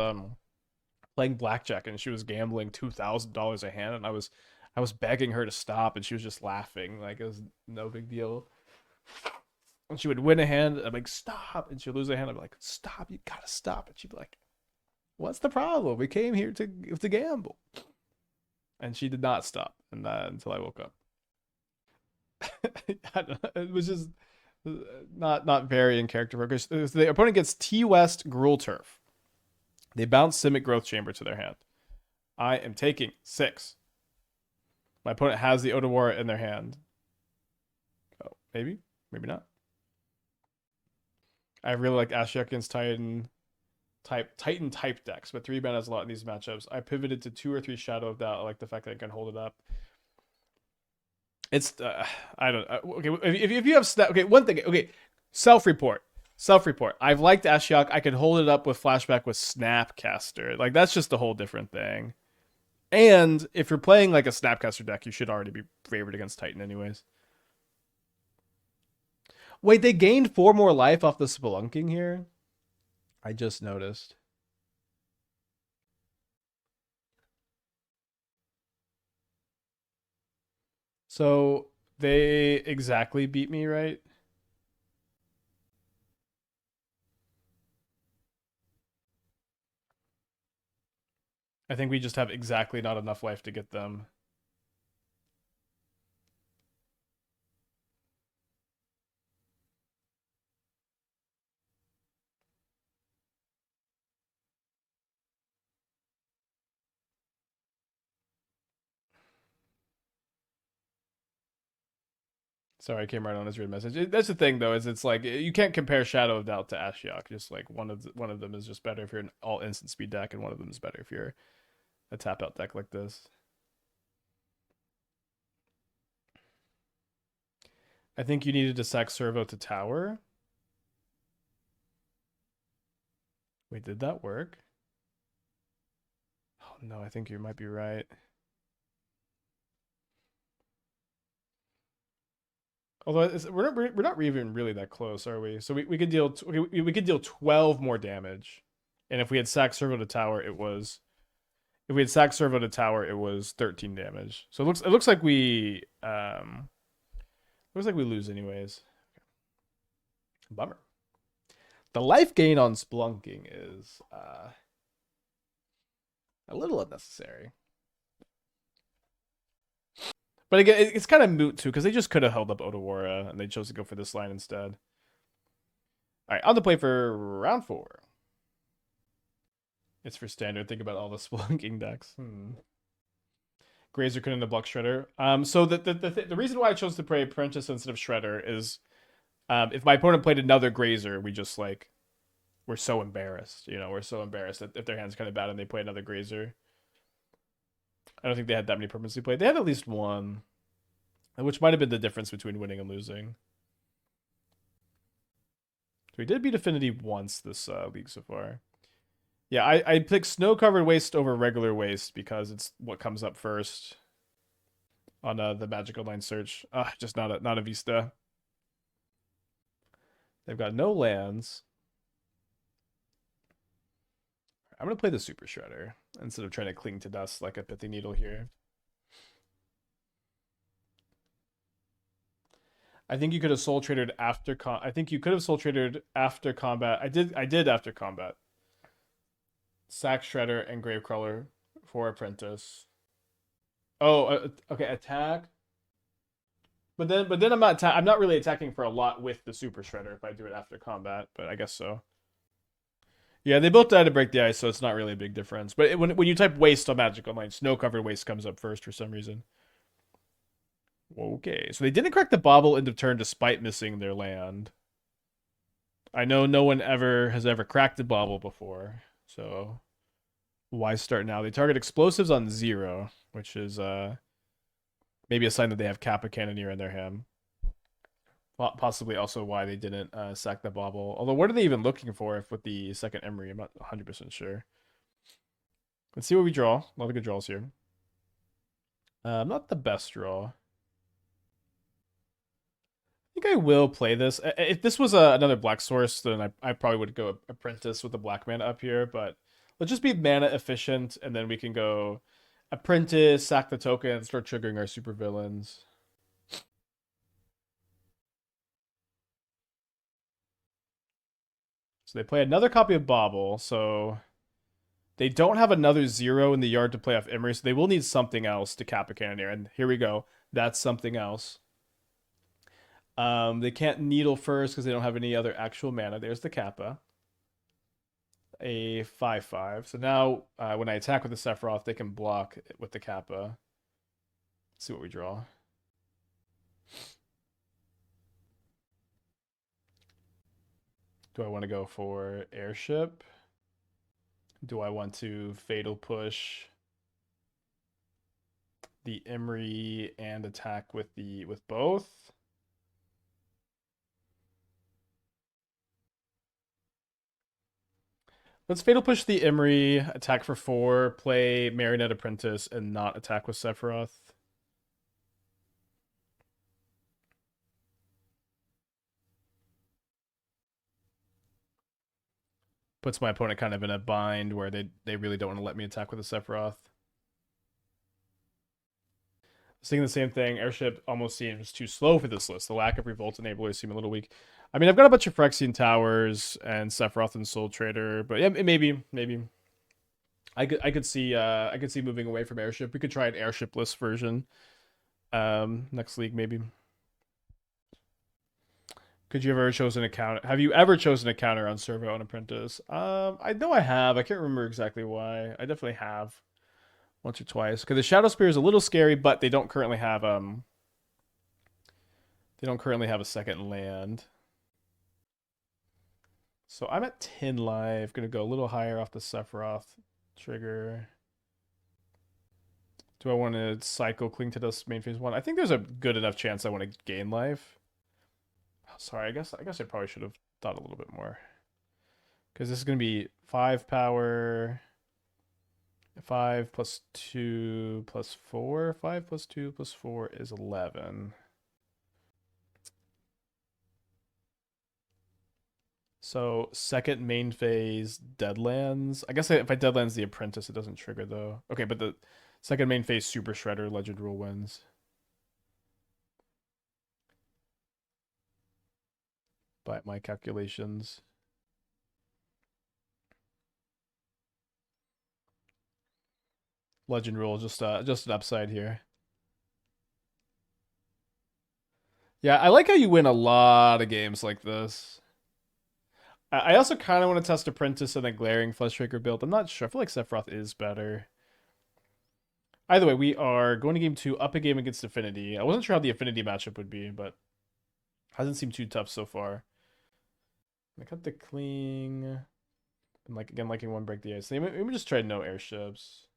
playing blackjack and she was gambling $2,000 a hand, and I was I was begging her to stop, and she was just laughing like it was no big deal. And she would win a hand, I'm like, stop, and she'd lose a hand. I'm like, stop, you gotta stop. And she'd be like, what's the problem? We came here to gamble. And she did not stop, and until I woke up. I don't know, it was just not very in character focus. The opponent gets T West Gruul Turf. They bounce Simic Growth Chamber to their hand. I am taking 6. My opponent has the Otawara in their hand. Oh, maybe not. I really like Ashiok against Titan type decks, but 3 mana is a lot in these matchups. I pivoted to 2 or 3 Shadow of Doubt. I like the fact that I can hold it up. It's I don't okay, if you have okay, one thing, okay, self-report. I've liked Ashiok. I could hold it up with flashback with Snapcaster. Like that's just a whole different thing. And if you're playing like a Snapcaster deck, you should already be favored against Titan anyways. Wait, they gained 4 more life off the Spelunking here? I just noticed. So they exactly beat me, right? I think we just have exactly not enough life to get them. Sorry, I came right on his read message. That's the thing, though, is it's like you can't compare Shadow of Doubt to Ashiok. Just like one of them is just better if you're an all instant speed deck, and one of them is better if you're a tap out deck like this. I think you needed to sack Servo to tower. Wait, did that work? Oh no, I think you might be right. Although we're not even really that close, are we? So we could deal we could deal 12 more damage, and if we had sacked Servo to tower, it was 13 damage. So it looks like we lose anyways. Bummer. The life gain on Spelunking is a little unnecessary. But again, it's kind of moot too, because they just could have held up Otawara, and they chose to go for this line instead. All right, on the play for round 4. It's for standard. Think about all the Spelunking decks. Grazer couldn't have blocked Shredder. So the reason why I chose to play Apprentice instead of Shredder is, if my opponent played another Grazer, we just like we're so embarrassed. You know, we're so embarrassed that if their hand's kind of bad and they play another Grazer. I don't think they had that many purposely played. They had at least one, which might have been the difference between winning and losing. So we did beat Affinity once this league so far. Yeah, I picked Snow-Covered Waste over regular Waste because it's what comes up first on the Magic Online search. Just not a Vista. They've got no lands. I'm going to play the Super Shredder instead of trying to cling to dust like a Pithy Needle here. I think you could have Soul Traded after I think you could have Soul Traded after combat. I did after combat. Sack Shredder and Gravecrawler for Apprentice. Oh, okay, attack. But then I'm not really attacking for a lot with the Super Shredder if I do it after combat, but I guess so. Yeah, they both died to break the ice, so it's not really a big difference. But when you type waste on Magic Online, Snow-Covered Waste comes up first for some reason. Okay, so they didn't crack the Bauble end of turn despite missing their land. I know no one has ever cracked the Bauble before, so why start now? They target explosives on 0, which is maybe a sign that they have Kappa Cannoneer in their hand. Possibly also why they didn't sack the Bauble. Although, what are they even looking for if with the second Emery? I'm not 100% sure. Let's see what we draw. A lot of good draws here. Not the best draw. I think I will play this. If this was another black source, then I probably would go Apprentice with the black mana up here. But let's just be mana efficient, and then we can go Apprentice, sack the token, and start triggering our supervillains. So they play another copy of Bauble, so they don't have another 0 in the yard to play off Emery, so they will need something else to cap a Cannoneer. And here we go. That's something else. They can't Needle first because they don't have any other actual mana. There's the Kappa. A 5/5. So now when I attack with the Sephiroth, they can block with the Kappa. Let's see what we draw. Do I want to go for Airship? Do I want to Fatal Push the Emery and attack with both? Let's Fatal Push the Emery, attack for 4, play Marionette Apprentice, and not attack with Sephiroth. Puts my opponent kind of in a bind where they really don't want to let me attack with a Sephiroth. I was thinking the same thing. Airship almost seems too slow for this list. The lack of Revolt enablers seem a little weak. I mean, I've got a bunch of Phyrexian Towers and Sephiroth and Soultrader, but yeah, maybe. I could see moving away from Airship. We could try an Airshipless version. Next league maybe. Could you have ever chosen a counter? Have you ever chosen a counter on Servo and Apprentice? I know I have. I can't remember exactly why. I definitely have. Once or twice. Because the Shadow Spear is a little scary, but they don't currently have a second land. So I'm at 10 life. Gonna go a little higher off the Sephiroth trigger. Do I want to cycle Cling to Dust main phase 1? I think there's a good enough chance I want to gain life. Oh, sorry, I guess I probably should have thought a little bit more. Because this is gonna be 5 power. 5 plus 2 plus 4. 5 plus 2 plus 4 is 11. So second main phase Deadlands. I guess if I Deadlands the Apprentice, it doesn't trigger though. Okay, but the second main phase Super Shredder Legend Rule wins. By my calculations. Legend Rule, just an upside here. Yeah, I like how you win a lot of games like this. I also kind of want to test Apprentice and then Glaring Fleshraker build. I'm not sure. I feel like Sephiroth is better. Either way, we are going to game 2, up a game against Affinity. I wasn't sure how the Affinity matchup would be, but hasn't seemed too tough so far. I cut the Cling. And again, liking one break the ice. Maybe just try no airships.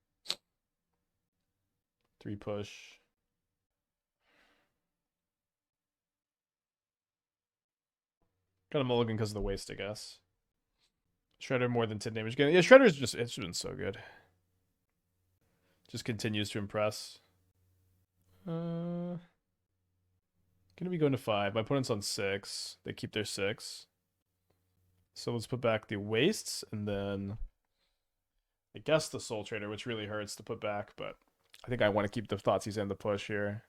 3 push. Got a mulligan because of the waste, I guess. Shredder more than 10 damage. Yeah, Shredder's it's been so good. Just continues to impress. Gonna be going to 5. My opponent's on 6. They keep their 6. So let's put back the wastes and then I guess the Soultrader, which really hurts to put back, but I think I want to keep the Thoughtseize and the push here.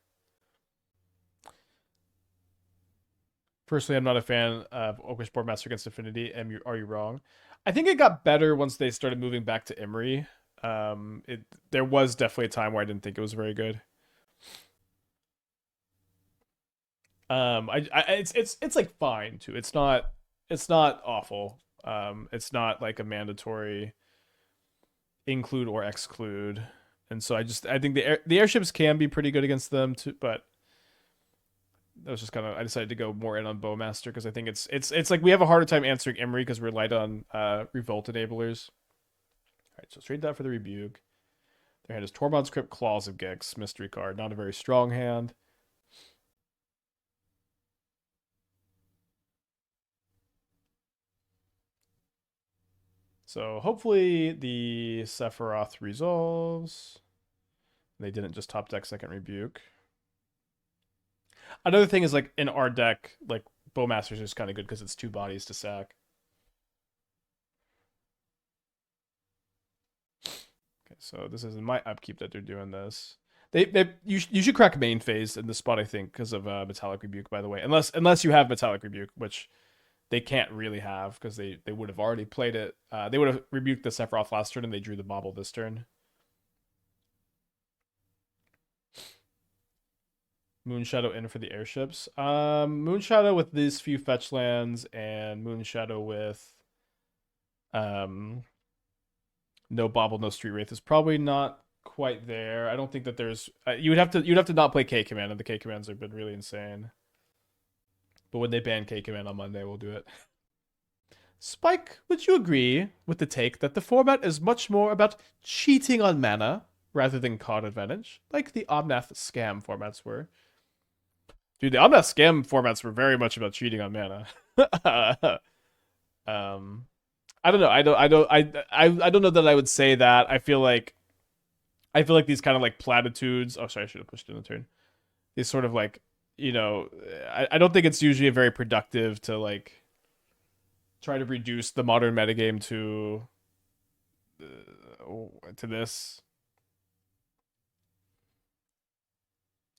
Personally, I'm not a fan of Orcish Bowmasters against Affinity. Are you wrong? I think it got better once they started moving back to Emery. There was definitely a time where I didn't think it was very good. It's like fine too. It's not awful. It's not like a mandatory include or exclude, and so I think the airships can be pretty good against them too, but that was just kind of I decided to go more in on Bowmaster because I think it's like we have a harder time answering Emery because we're light on Revolt enablers. All right, so trade that for the Rebuke. Their hand is Tormod's Crypt, Claws of Gix, mystery card. Not a very strong hand. So hopefully the Sephiroth resolves. They didn't just top deck second Rebuke. Another thing is like in our deck, like Bowmasters is kind of good because it's 2 bodies to sack. Okay, so this is in my upkeep that they're doing this. You should crack main phase in this spot, I think, because of Metallic Rebuke. By the way, unless you have Metallic Rebuke, which they can't really have because they would have already played it. They would have rebuked the Sephiroth last turn and they drew the Bauble this turn. Moonshadow in for the airships. Moonshadow with these few fetch lands and Moonshadow with no Bauble, no Street Wraith is probably not quite there. I don't think that there's you'd have to not play K Command, and the K Commands have been really insane. But when they ban K Command on Monday, we'll do it. Spike, would you agree with the take that the format is much more about cheating on mana rather than card advantage, like the Omnath scam formats were? Dude, the Omnath scam formats were very much about cheating on mana. I don't know. I don't know that I would say that. I feel like these kind of like platitudes. Oh, sorry, I should have pushed in the turn. These sort of like, I don't think it's usually very productive to like try to reduce the modern metagame to this.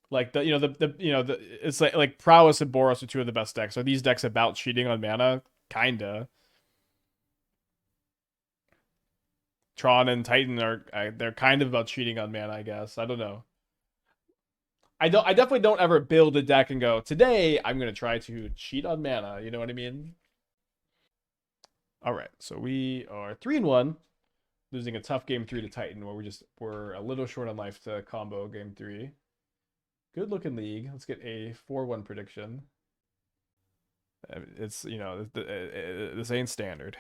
Like it's like Prowess and Boros are two of the best decks. Are these decks about cheating on mana? Kinda. Tron and Titan they're kind of about cheating on mana, I guess. I don't know. I definitely don't ever build a deck and go, today I'm gonna try to cheat on mana. You know what I mean? All right, so we are 3-1, losing a tough game 3 to Titan, where we're a little short on life to combo game 3. Good looking league. Let's get a 4-1 prediction. It's this ain't standard.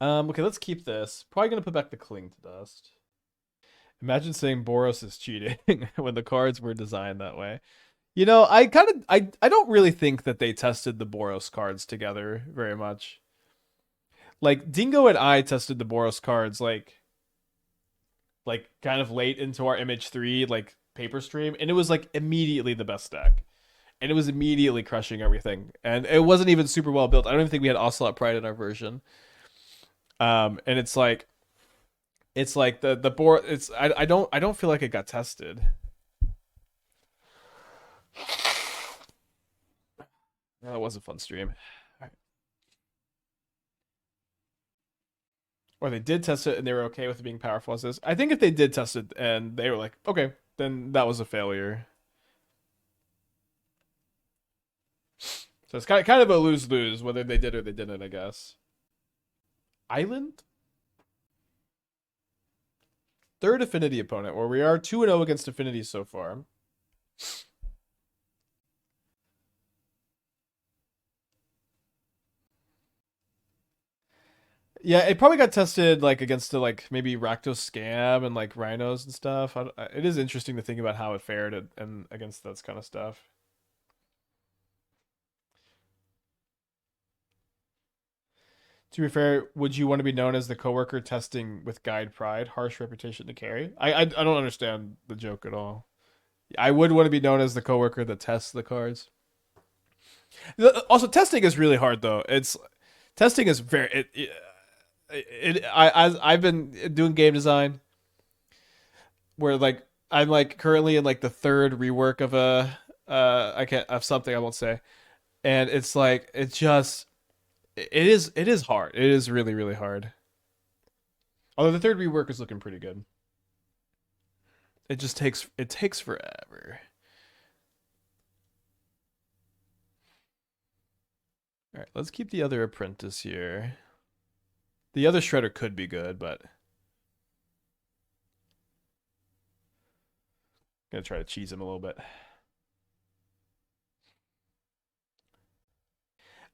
Okay, let's keep this. Probably gonna put back the Cling to Dust. Imagine saying Boros is cheating when the cards were designed that way. I don't really think that they tested the Boros cards together very much. Like Dingo and I tested the Boros cards like kind of late into our Image 3 like paper stream, and it was like immediately the best deck. And it was immediately crushing everything. And it wasn't even super well built. I don't even think we had Ocelot Pride in our version. And it's like the board. I don't feel like it got tested. That was a fun stream. Or they did test it and they were okay with it being powerful as this. I think if they did test it and they were like, okay, then that was a failure. So it's kind of a lose-lose whether they did or they didn't, I guess. Island? Third Affinity opponent, where we are 2-0 against Affinity so far. Yeah, it probably got tested like against the like maybe Rakdos Scam and like Rhinos and stuff. It is interesting to think about how it fared and against that kind of stuff. To be fair, would you want to be known as the coworker testing with guide pride? Harsh reputation to carry. I don't understand the joke at all. I would want to be known as the coworker that tests the cards. Also, testing is really hard though. Testing is very. I've been doing game design where like I'm like currently in like the third rework of of something I won't say, and it's like it is hard. It is really really hard. Although the third rework is looking pretty good. It takes forever. All right, let's keep the other apprentice here. The other shredder could be good, but I'm gonna try to cheese him a little bit.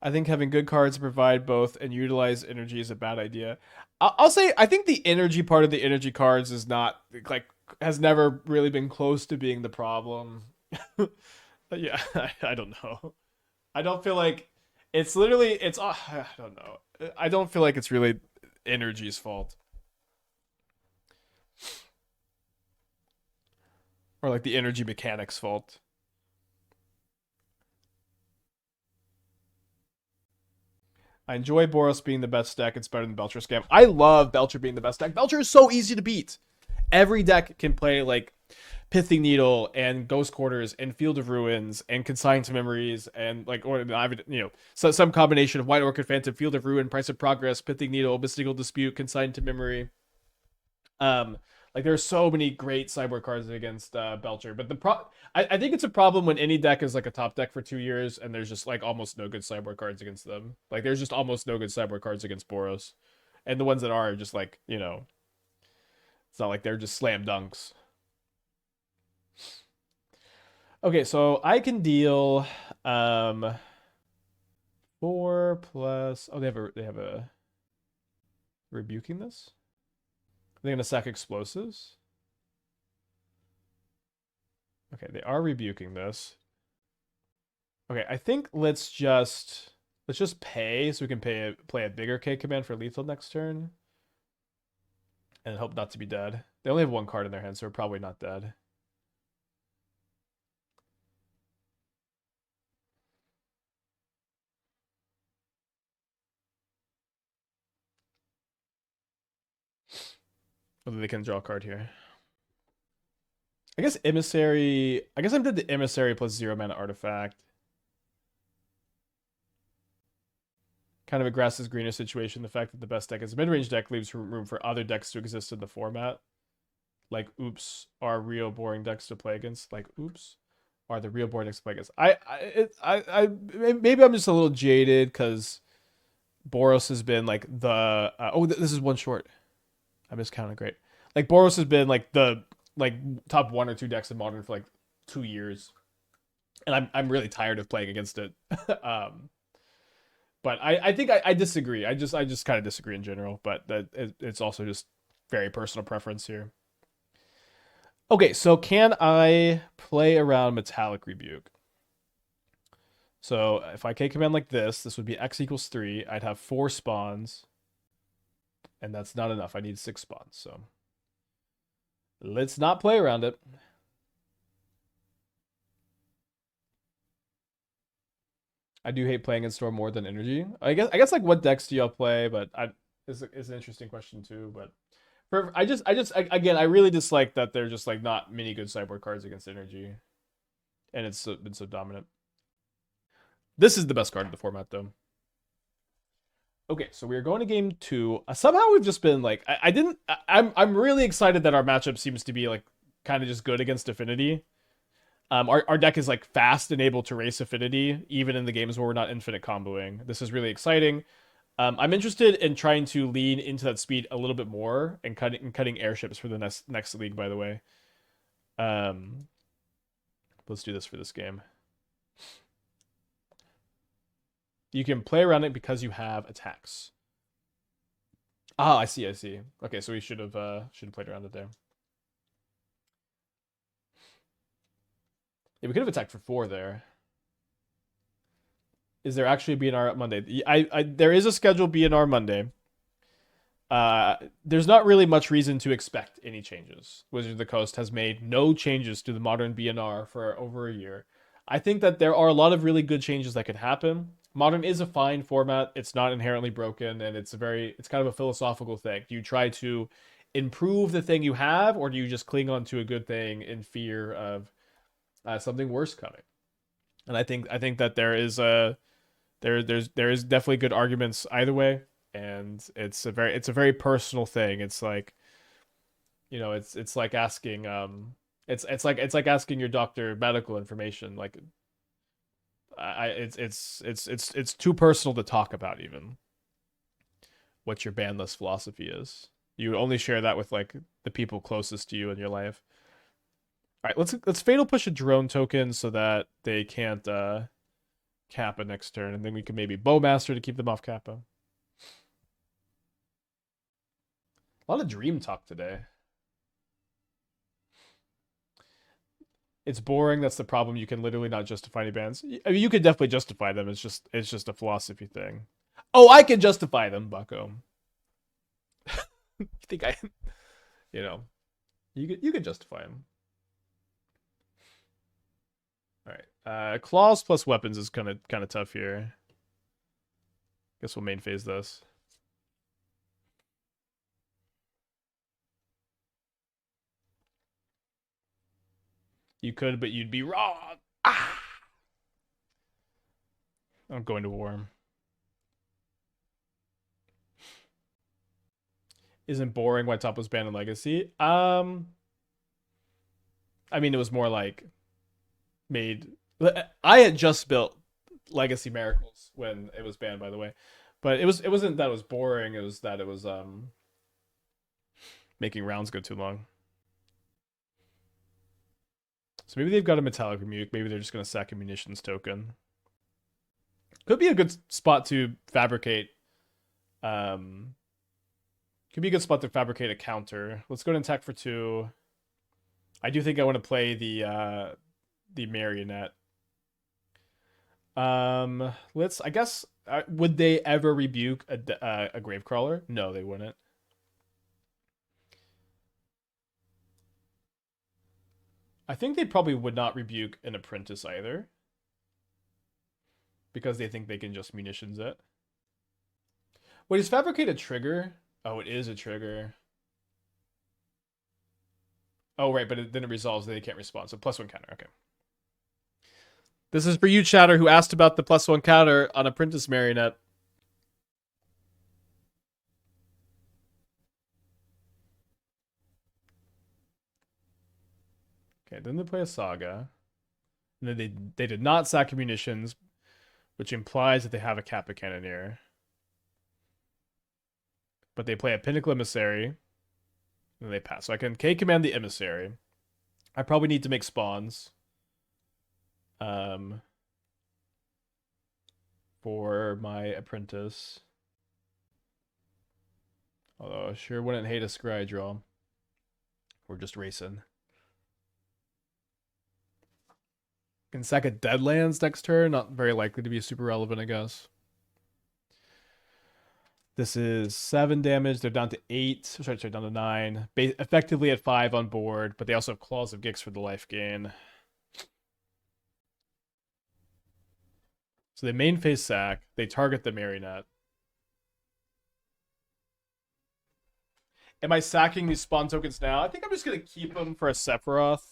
I think having good cards to provide both and utilize energy is a bad idea. I'll say I think the energy part of the energy cards is not like has never really been close to being the problem. Yeah, I don't know. I don't feel like it's literally I don't know. I don't feel like it's really energy's fault or like the energy mechanics fault. I enjoy Boros being the best deck. It's better than Belcher Scam. I love Belcher being the best deck. Belcher is so easy to beat. Every deck can play like Pithing Needle and Ghost Quarters and Field of Ruins and Consign to Memories and like, or so some combination of White Orchid Phantom, Field of Ruin, Price of Progress, Pithing Needle, Mystical Dispute, Consign to Memory. Like there's so many great sideboard cards against Belcher, but I think it's a problem when any deck is like a top deck for 2 years and there's just like almost no good sideboard cards against them. Like there's just almost no good sideboard cards against Boros, and the ones that are just like it's not like they're just slam dunks. Okay, so I can deal 4 plus. Oh, they have a rebuking this. They're gonna sack explosives. Okay, they are rebuking this. Okay, I think let's just pay so we can play a bigger K command for lethal next turn. And hope not to be dead. They only have 1 card in their hand, so we're probably not dead. Whether they can draw a card here. I guess Emissary. I guess I'm did the Emissary plus 0 mana artifact. Kind of a grass is greener situation. The fact that the best deck is a mid-range deck leaves room for other decks to exist in the format. Like, oops, are real boring decks to play against. Like, oops, are the real boring decks to play against. Maybe I'm just a little jaded because Boros has been like the. This is one short. I miscounted. Great. Like Boros has been like the top 1 or 2 decks in Modern for like 2 years, and I'm really tired of playing against it. But I think I disagree. I just kind of disagree in general. But it's also just very personal preference here. Okay, so can I play around Metallic Rebuke? So if I K command like this would be X equals 3. I'd have 4 spawns. And that's not enough. I need 6 spawns. So let's not play around it. I do hate playing in store more than energy. I guess like what decks do y'all play? But it's an interesting question too. But again, I really dislike that they're just like not many good sideboard cards against energy, and it's been so dominant. This is the best card in the format though. Okay, so we are going to game 2. Somehow we've just been like, I'm really excited that our matchup seems to be like kind of just good against Affinity. Our deck is like fast and able to race Affinity, even in the games where we're not infinite comboing. This is really exciting. I'm interested in trying to lean into that speed a little bit more and cutting airships for the next league, by the way. Let's do this for this game. You can play around it because you have attacks. Ah, I see. Okay, so we should have played around it there. Yeah, we could have attacked for 4 there. Is there actually a BNR Monday? There is a scheduled BNR Monday. There's not really much reason to expect any changes. Wizards of the Coast has made no changes to the modern BNR for over a year. I think that there are a lot of really good changes that could happen. Modern is a fine format. It's not inherently broken, and it's kind of a philosophical thing. Do you try to improve the thing you have, or do you just cling on to a good thing in fear of something worse coming? And I think that there's definitely good arguments either way, and it's a very personal thing. It's like, it's like asking it's like asking your doctor medical information. Like it's too personal to talk about even what your bandless philosophy is. You only share that with like the people closest to you in your life. All right, let's fatal push a drone token so that they can't Kappa next turn, and then we can maybe Bowmaster to keep them off Kappa. A lot of dream talk today. It's boring. That's the problem. You can literally not justify any bans. I mean, you could definitely justify them. It's just a philosophy thing. Oh, I can justify them, Bucko. You think you could justify them. All right. Claws plus weapons is kind of tough here. Guess we'll main phase this. You could, but you'd be wrong. Ah! I'm going to war. Isn't boring why top was banned in Legacy? I mean, it was more like made. I had just built Legacy Miracles when it was banned, by the way, but it wasn't that it was boring. It was that it was making rounds go too long. So maybe they've got a Metallic Rebuke. Maybe they're just gonna sack a munitions token. Could be a good spot to fabricate. Could be a good spot to fabricate a counter. Let's go to attack for 2. I do think I want to play the Marionette. Let's. I guess would they ever rebuke a Gravecrawler? No, they wouldn't. I think they probably would not rebuke an Apprentice either, because they think they can just munitions it. Wait, is fabricate a trigger? Oh, it is a trigger. Oh, right, but then it resolves that they can't respond. So +1 counter. Okay. This is for you, chatter, who asked about the +1 counter on Apprentice Marionette. Okay, then they play a Saga. And then they did not sack munitions, which implies that they have a Kappa Cannoneer. But they play a Pinnacle Emissary. And then they pass. So I can K-command the Emissary. I probably need to make spawns. For my Apprentice. Although I sure wouldn't hate a Scry draw. We're just racing. Can sack a Deadlands next turn. Not very likely to be super relevant, I guess. This is 7 damage. They're down to 8. Sorry, down to 9. Effectively at 5 on board, but they also have Claws of Gix for the life gain. So they main phase sack. They target the Marionette. Am I sacking these spawn tokens now? I think I'm just going to keep them for a Sephiroth.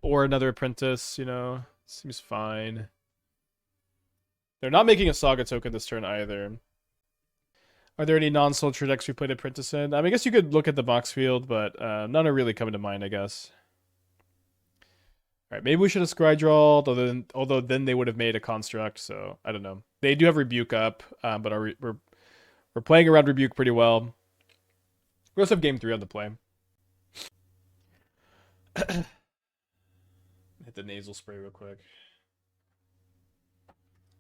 Or another Apprentice, you know. Seems fine. They're not making a Saga token this turn either. Are there any non-Soultrader decks we played Apprentice in? I mean, I guess you could look at the box field, but none are really coming to mind, I guess. Alright, maybe we should have Scry Draw, although then they would have made a Construct, so I don't know. They do have Rebuke up, but we're playing around Rebuke pretty well. We also have Game 3 on the play. Hit the nasal spray real quick.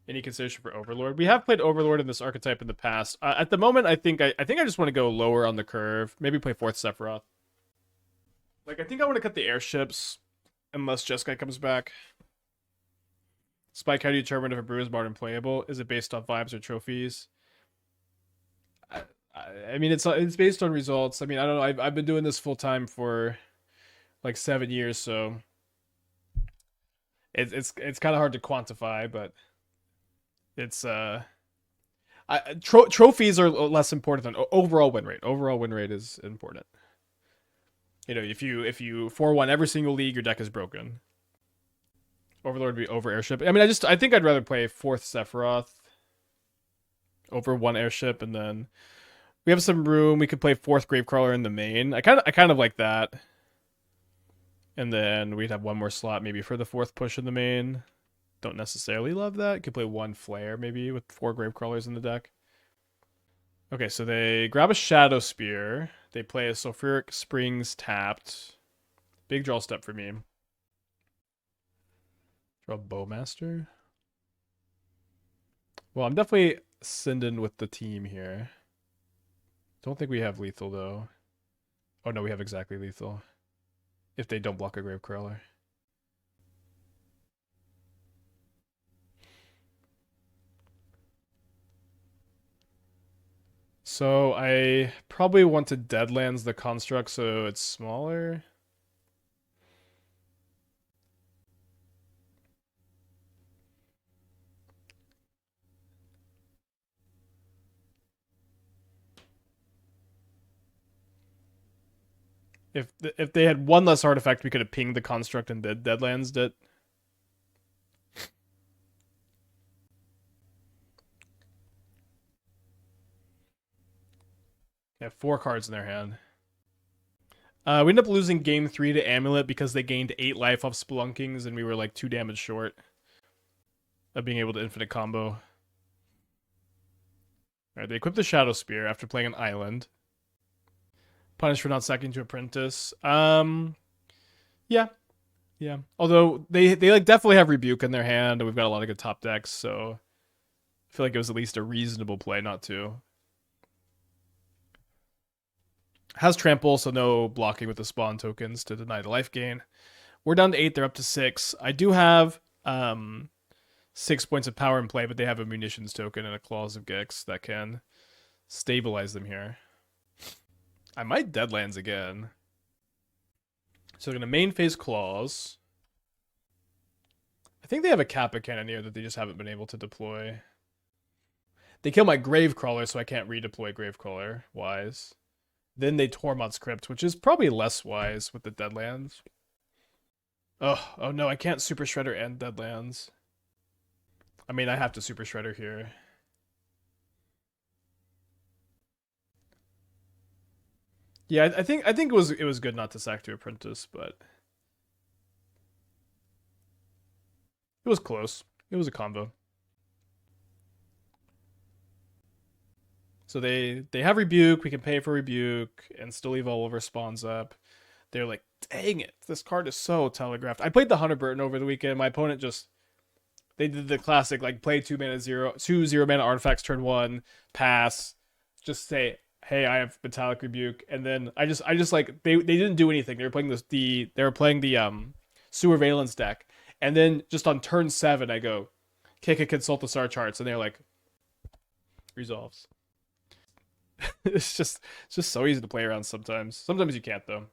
Any consideration for Overlord? We have played Overlord in this archetype in the past. At the moment, I think I just want to go lower on the curve. Maybe play 4th Sephiroth. Like, I think I want to cut the airships, unless Jeskai comes back. Spike, how do you determine if a brew is modern playable? Is it based on vibes or trophies? I mean, it's based on results. I mean, I don't know. I've been doing this full time for like 7 years, so it's kind of hard to quantify, but it's trophies are less important than overall win rate. Overall win rate is important. You know, if you 4-1 every single league, your deck is broken. Overlord would be over airship. I mean, I think I'd rather play 4th Sephiroth over 1 airship, and then we have some room. We could play 4th Gravecrawler in the main. I kind of like that. And then we'd have 1 more slot maybe for the 4th push in the main. Don't necessarily love that. Could play 1 Flare maybe with 4 Gravecrawlers in the deck. Okay, so they grab a Shadow Spear. They play a Sulfurous Springs tapped. Big draw step for me. Draw Bowmaster. Well, I'm definitely sending with the team here. Don't think we have lethal, though. Oh, no, we have exactly lethal. If they don't block a Gravecrawler. So I probably want to Deadlands the construct so it's smaller. If they had one less artifact, we could have pinged the construct and Deadlands it. They have 4 cards in their hand. We ended up losing game 3 to Amulet because they gained 8 life off Spelunkings and we were like 2 damage short of being able to infinite combo. Alright, they equipped the Shadow Spear after playing an island. Punished for not sacking to Apprentice. Yeah. Yeah. Although they like definitely have Rebuke in their hand and we've got a lot of good top decks, so I feel like it was at least a reasonable play not to. Has Trample, so no blocking with the spawn tokens to deny the life gain. We're down to 8, they're up to 6. I do have 6 points of power in play, but they have a munitions token and a Claws of Gix that can stabilize them here. I might Deadlands again. So they're going to main phase Claws. I think they have a Kappa Cannoneer that they just haven't been able to deploy. They kill my Gravecrawler, so I can't redeploy Gravecrawler. Wise. Then they Tormod's Crypt, which is probably less wise with the Deadlands. Oh no, I can't Super Shredder and Deadlands. I mean, I have to Super Shredder here. Yeah, I think it was good not to sack to Apprentice, but it was close. It was a combo. So they have Rebuke, we can pay for Rebuke, and still leave all of our spawns up. They're like, dang it, this card is so telegraphed. I played the Hunter Burton over the weekend. My opponent just, they did the classic, like, play 2 0-mana artifacts turn 1, pass, just say, hey, I have Metallic Rebuke, and then I just like, they didn't do anything. They were playing the Sewer Valence deck, and then just on turn 7, I go, kick a Consult the Star Charts, and they're like, resolves. It's just so easy to play around sometimes. Sometimes you can't though. Am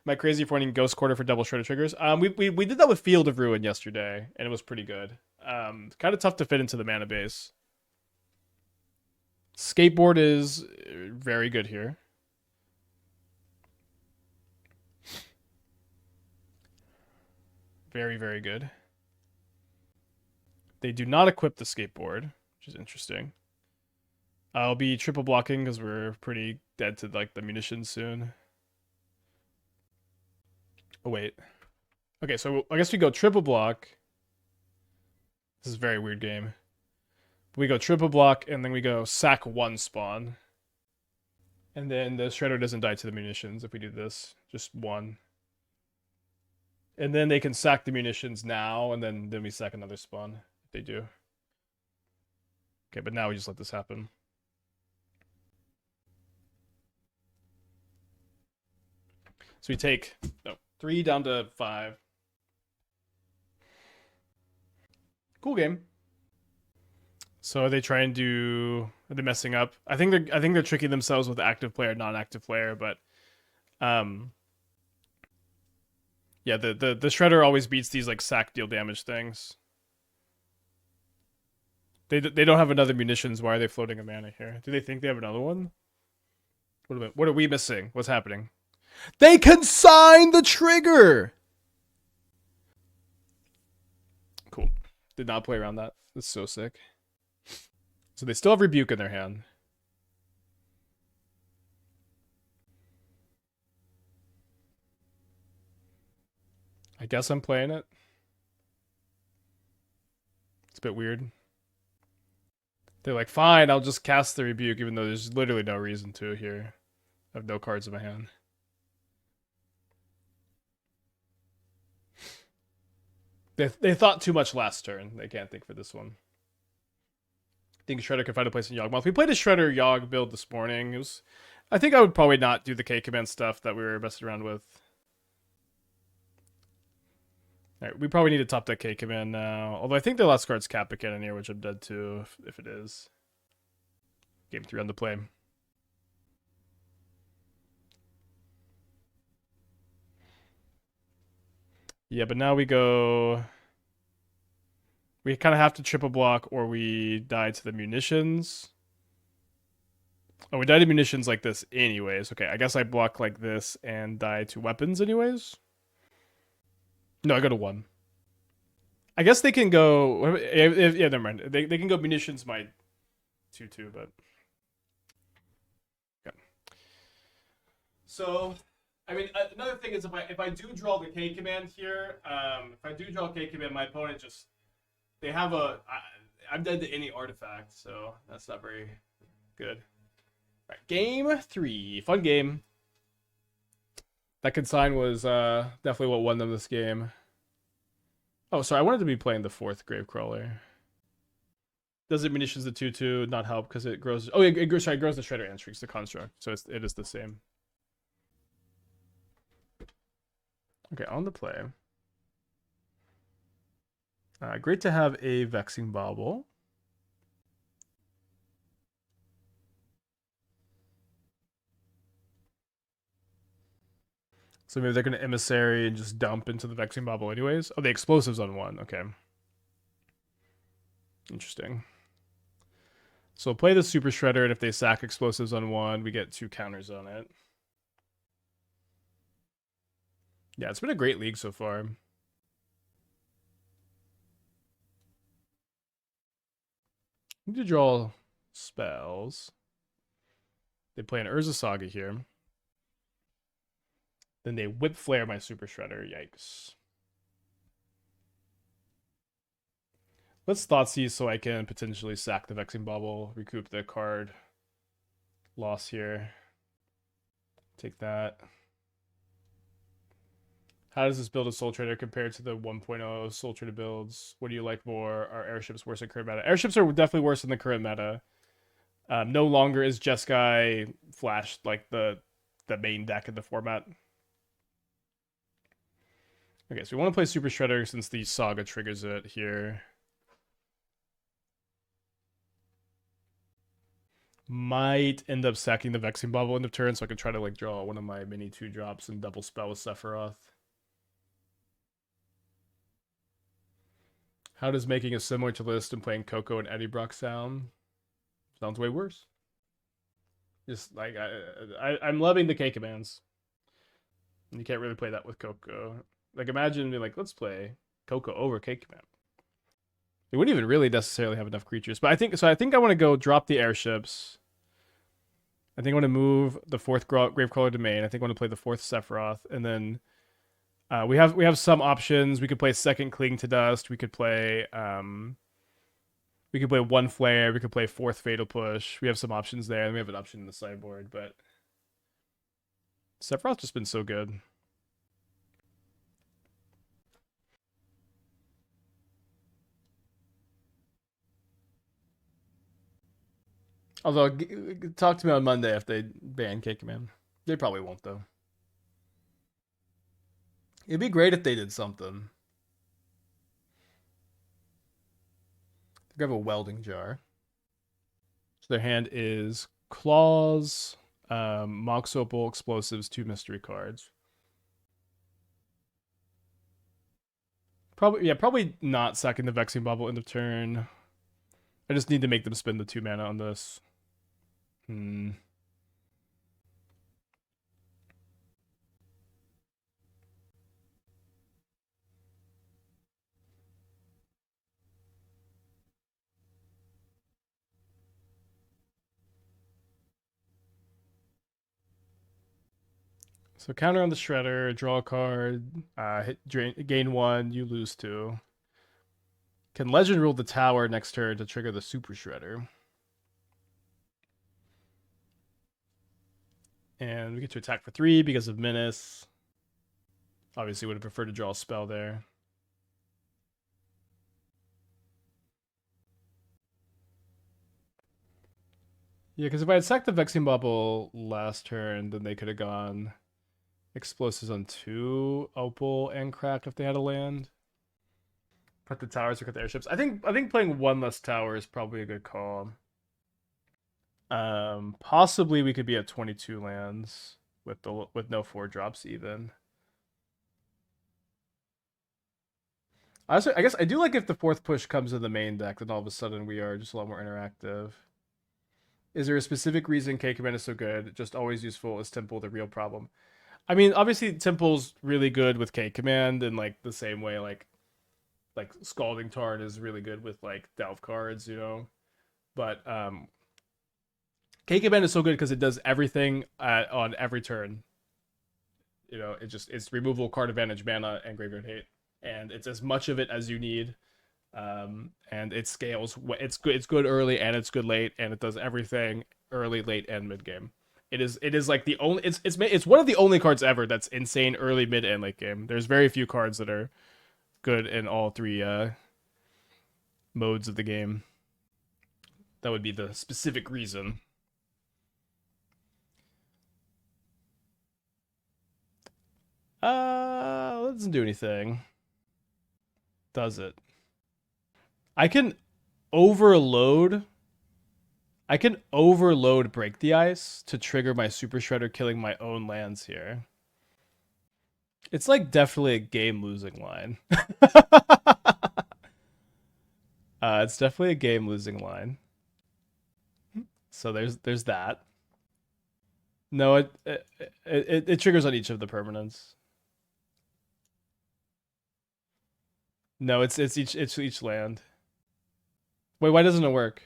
I crazy for wanting Ghost Quarter for double shredder triggers? We did that with Field of Ruin yesterday, and it was pretty good. Kind of tough to fit into the mana base. Skateboard is very good here. Very, very good. They do not equip the skateboard, which is interesting. I'll be triple blocking because we're pretty dead to like the munitions soon. Oh wait. Okay, so I guess we go triple block. This is a very weird game. We go triple block and then we go sack 1 spawn. And then the Shredder doesn't die to the munitions if we do this. Just 1. And then they can sack the munitions now, and then we sack another spawn if they do. Okay, but now we just let this happen. So we take 3 down to 5. Cool game. So are they trying to? Are they messing up? I think they're tricking themselves with active player, non-active player, but yeah, the Shredder always beats these like sack deal damage things. They don't have another munitions. Why are they floating a mana here? Do they think they have another one? What are we missing? What's happening? They consign the trigger! Cool. Did not play around that. That's so sick. So they still have Rebuke in their hand. I guess I'm playing it. It's a bit weird. They're like, fine, I'll just cast the Rebuke, even though there's literally no reason to here. I have no cards in my hand. They thought too much last turn. They can't think for this one. I think Shredder could find a place in Yawgmoth. We played a Shredder Yawg build this morning. It was, I think I would probably not do the K-Command stuff that we were messing around with. Alright, we probably need to top deck K-Command now. Although I think the last card's Kappa Cannoneer, which I'm dead to if it is. Game 3 on the play. Yeah, but now we go... We kind of have to triple block or we die to the munitions. Oh, we died to munitions like this anyways. Okay, I guess I block like this and die to weapons anyways. No, I go to 1. I guess they can go. Yeah, never mind. They can go munitions my 2/2, but yeah. So, I mean, another thing is if I do draw the K command here, if I do draw K command, my opponent just they have I'm dead to any artifact, so that's not very good. All right, game 3, fun game. That consign was definitely what won them this game. Oh, sorry, I wanted to be playing the 4th Gravecrawler. Does it munitions the 2/2 not help because it grows? Oh, it grows the Shredder and shrinks the construct, so it is the same. Okay, on the play. Great to have a Vexing Bauble. So maybe they're going to Emissary and just dump into the Vexing Bauble anyways. Oh, the explosives on 1. Okay. Interesting. So we'll play the Super Shredder, and if they sack explosives on 1, we get 2 counters on it. Yeah, it's been a great league so far. Need to draw spells. They play an Urza Saga here. Then they Whip Flare my Super Shredder. Yikes. Let's Thoughtseize so I can potentially sack the Vexing Bauble, recoup the card loss here. Take that. How does this build a Soultrader compared to the 1.0 Soultrader builds? What do you like more? Are airships worse than current meta? Airships are definitely worse than the current meta. No longer is Jeskai Flash like the main deck in the format. Okay, so we want to play Super Shredder since the Saga triggers it here. Might end up sacking the Vexing Bauble end of turn so I can try to like draw one of my mini 2-drops and double spell with Sephiroth. How does making a similar to list and playing Coco and Eddie Brock sound? Sounds way worse. Just like I'm loving the K commands. You can't really play that with Coco. Like imagine being like, let's play Coco over K command. They wouldn't even really necessarily have enough creatures, but I think I want to go drop the airships. I think I want to move the 4th Gravecrawler to main. I think I want to play the 4th Sephiroth, and then we have some options. We could play 2nd Cling to Dust. We could play 1 Flare. We could play 4th Fatal Push. We have some options there, and we have an option in the sideboard. But Sephiroth's just been so good. Although, talk to me on Monday if they ban K Command. They probably won't, though. It'd be great if they did something. They have a welding jar. So their hand is Claws, Mox Opal, Explosives, 2 mystery cards. Probably not sacking the Vexing Bauble end of turn. I just need to make them spend the 2 mana on this. So counter on the Shredder, draw a card, gain 1, you lose 2. Can Legend rule the tower next turn to trigger the Super Shredder? And we get to attack for 3 because of Menace. Obviously would have preferred to draw a spell there. Yeah, because if I had sacked the Vexing Bauble last turn, then they could have gone Explosives on 2 Opal and Cracked if they had a land. Put the towers or cut the airships. I think playing 1 less tower is probably a good call. Possibly we could be at 22 lands with no 4-drops even. I guess I do like if the 4th push comes in the main deck, then all of a sudden we are just a lot more interactive. Is there a specific reason K command is so good? Just always useful. Is Temple the real problem? I mean, obviously Temple's really good with K command in like the same way like Scalding Tarn is really good with like Delve cards, you know. But K command is so good because it does everything on every turn. You know, it's removal, card advantage, mana, and graveyard hate, and it's as much of it as you need. And it scales. It's good. It's good early and it's good late, and it does everything early, late, and mid game. It is like the only. It's one of the only cards ever that's insane early, mid, and late game. There's very few cards that are good in all three modes of the game. That would be the specific reason. Doesn't do anything. Does it? I can overload. I can overload Break the Ice to trigger my Super Shredder killing my own lands here. It's like definitely a game losing line. It's definitely a game losing line. So there's that. No, it triggers on each of the permanents. No, it's each land. Wait, why doesn't it work?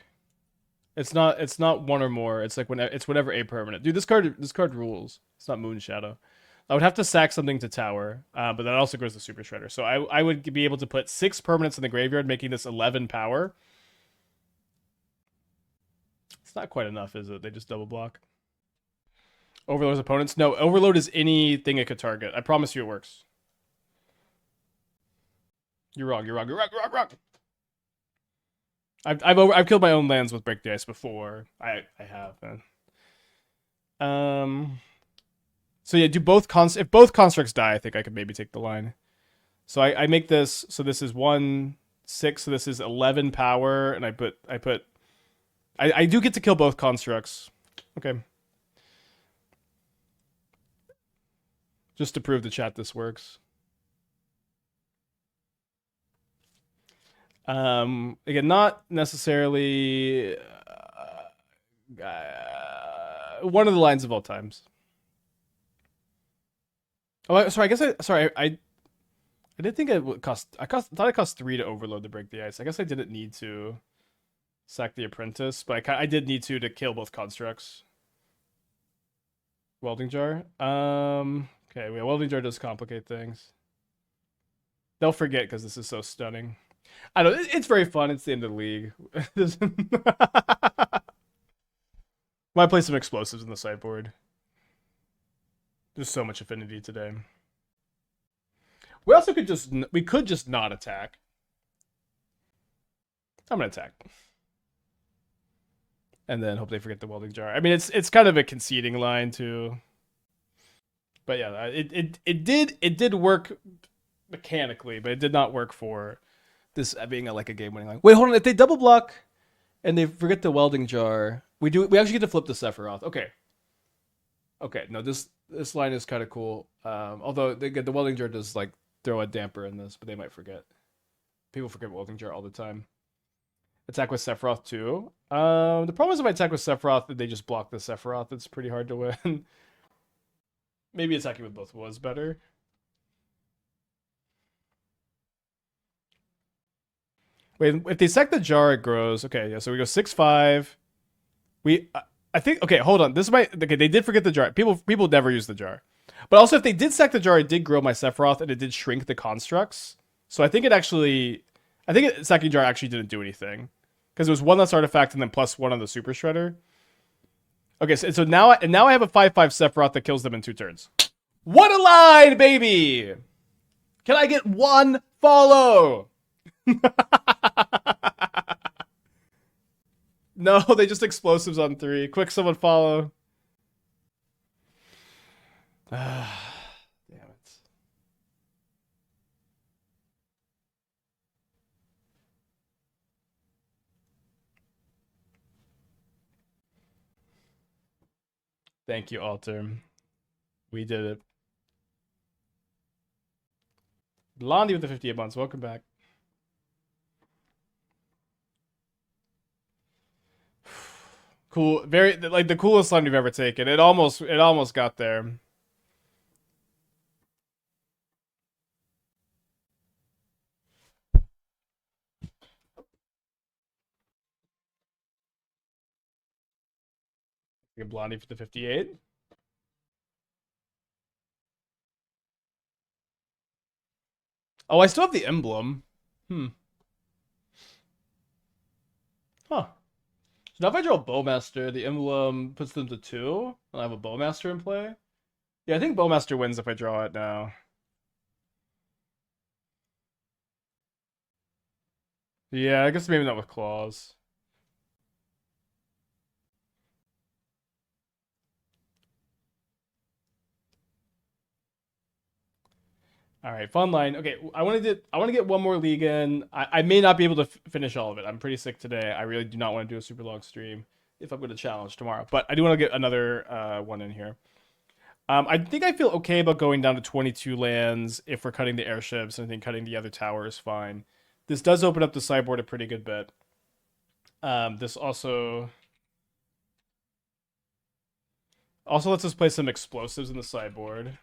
It's not one or more. It's like whenever a permanent. Dude, this card rules. It's not Moon Shadow. I would have to sack something to tower, but that also goes to Super Shredder. So I would be able to put 6 permanents in the graveyard, making this 11 power. It's not quite enough, is it? They just double block. Overload's opponents? No, Overload is anything it could target. I promise you it works. You're wrong. You're wrong. You're wrong. You're wrong. You're wrong. I've killed my own lands with Break the Ice before. I have, man. So yeah, if both constructs die, I think I could maybe take the line. So I make this. So this is 1, 6. So this is 11 power, and I do get to kill both constructs. Okay. Just to prove the chat this works. Again, not necessarily one of the lines of all times. Oh, sorry. I did think it would cost. Thought it cost 3 to overload to Break the Ice. I guess I didn't need to sack the Apprentice, but I did need to kill both constructs. Welding Jar. Okay, yeah, Welding Jar does complicate things. They'll forget because this is so stunning. I don't. It's very fun. It's the end of the league. Might play some explosives in the sideboard. There's so much affinity today. We also could just not attack. I'm gonna attack, and then hope they forget the Welding Jar. I mean, it's kind of a conceding line too. But yeah, it did work mechanically, but it did not work for this being like a game winning line. Wait, hold on. If they double block and they forget the Welding Jar, we actually get to flip the Sephiroth. Okay, no, this line is kind of cool. Although the Welding Jar does like throw a damper in this, but they might forget. People forget Welding Jar all the time. Attack with Sephiroth too. The problem is if I attack with Sephiroth, they just block the Sephiroth. It's pretty hard to win. Maybe attacking with both was better. Wait, if they sack the jar, it grows. Okay, yeah, so we go 6-5. I think, okay, hold on. Okay, they did forget the jar. People never use the jar. But also, if they did sack the jar, it did grow my Sephiroth, and it did shrink the constructs. So I think sacking jar actually didn't do anything. Because it was 1 less artifact and then +1 on the Super Shredder. Okay, so now I have a 5/5 Sephiroth that kills them in 2 turns. What a line, baby! Can I get 1 follow? No, they just explosives on 3. Quick, someone follow. Damn it. Thank you, Alter. We did it. Blondie with the 58 months. Welcome back. Cool, very like the coolest line we've ever taken. It almost got there. Get Blondie for the 58. Oh, I still have the emblem. Hmm. Huh. So now if I draw a Bowmaster, the emblem puts them to 2, and I have a Bowmaster in play. Yeah, I think Bowmaster wins if I draw it now. Yeah, I guess maybe not with claws. All right, fun line. Okay, I want to get one more league in. I may not be able to finish all of it. I'm pretty sick today. I really do not want to do a super long stream if I'm going to challenge tomorrow. But I do want to get another one in here. I think I feel okay about going down to 22 lands if we're cutting the airships, and I think cutting the other tower is fine. This does open up the sideboard a pretty good bit. This also lets us play some explosives in the sideboard.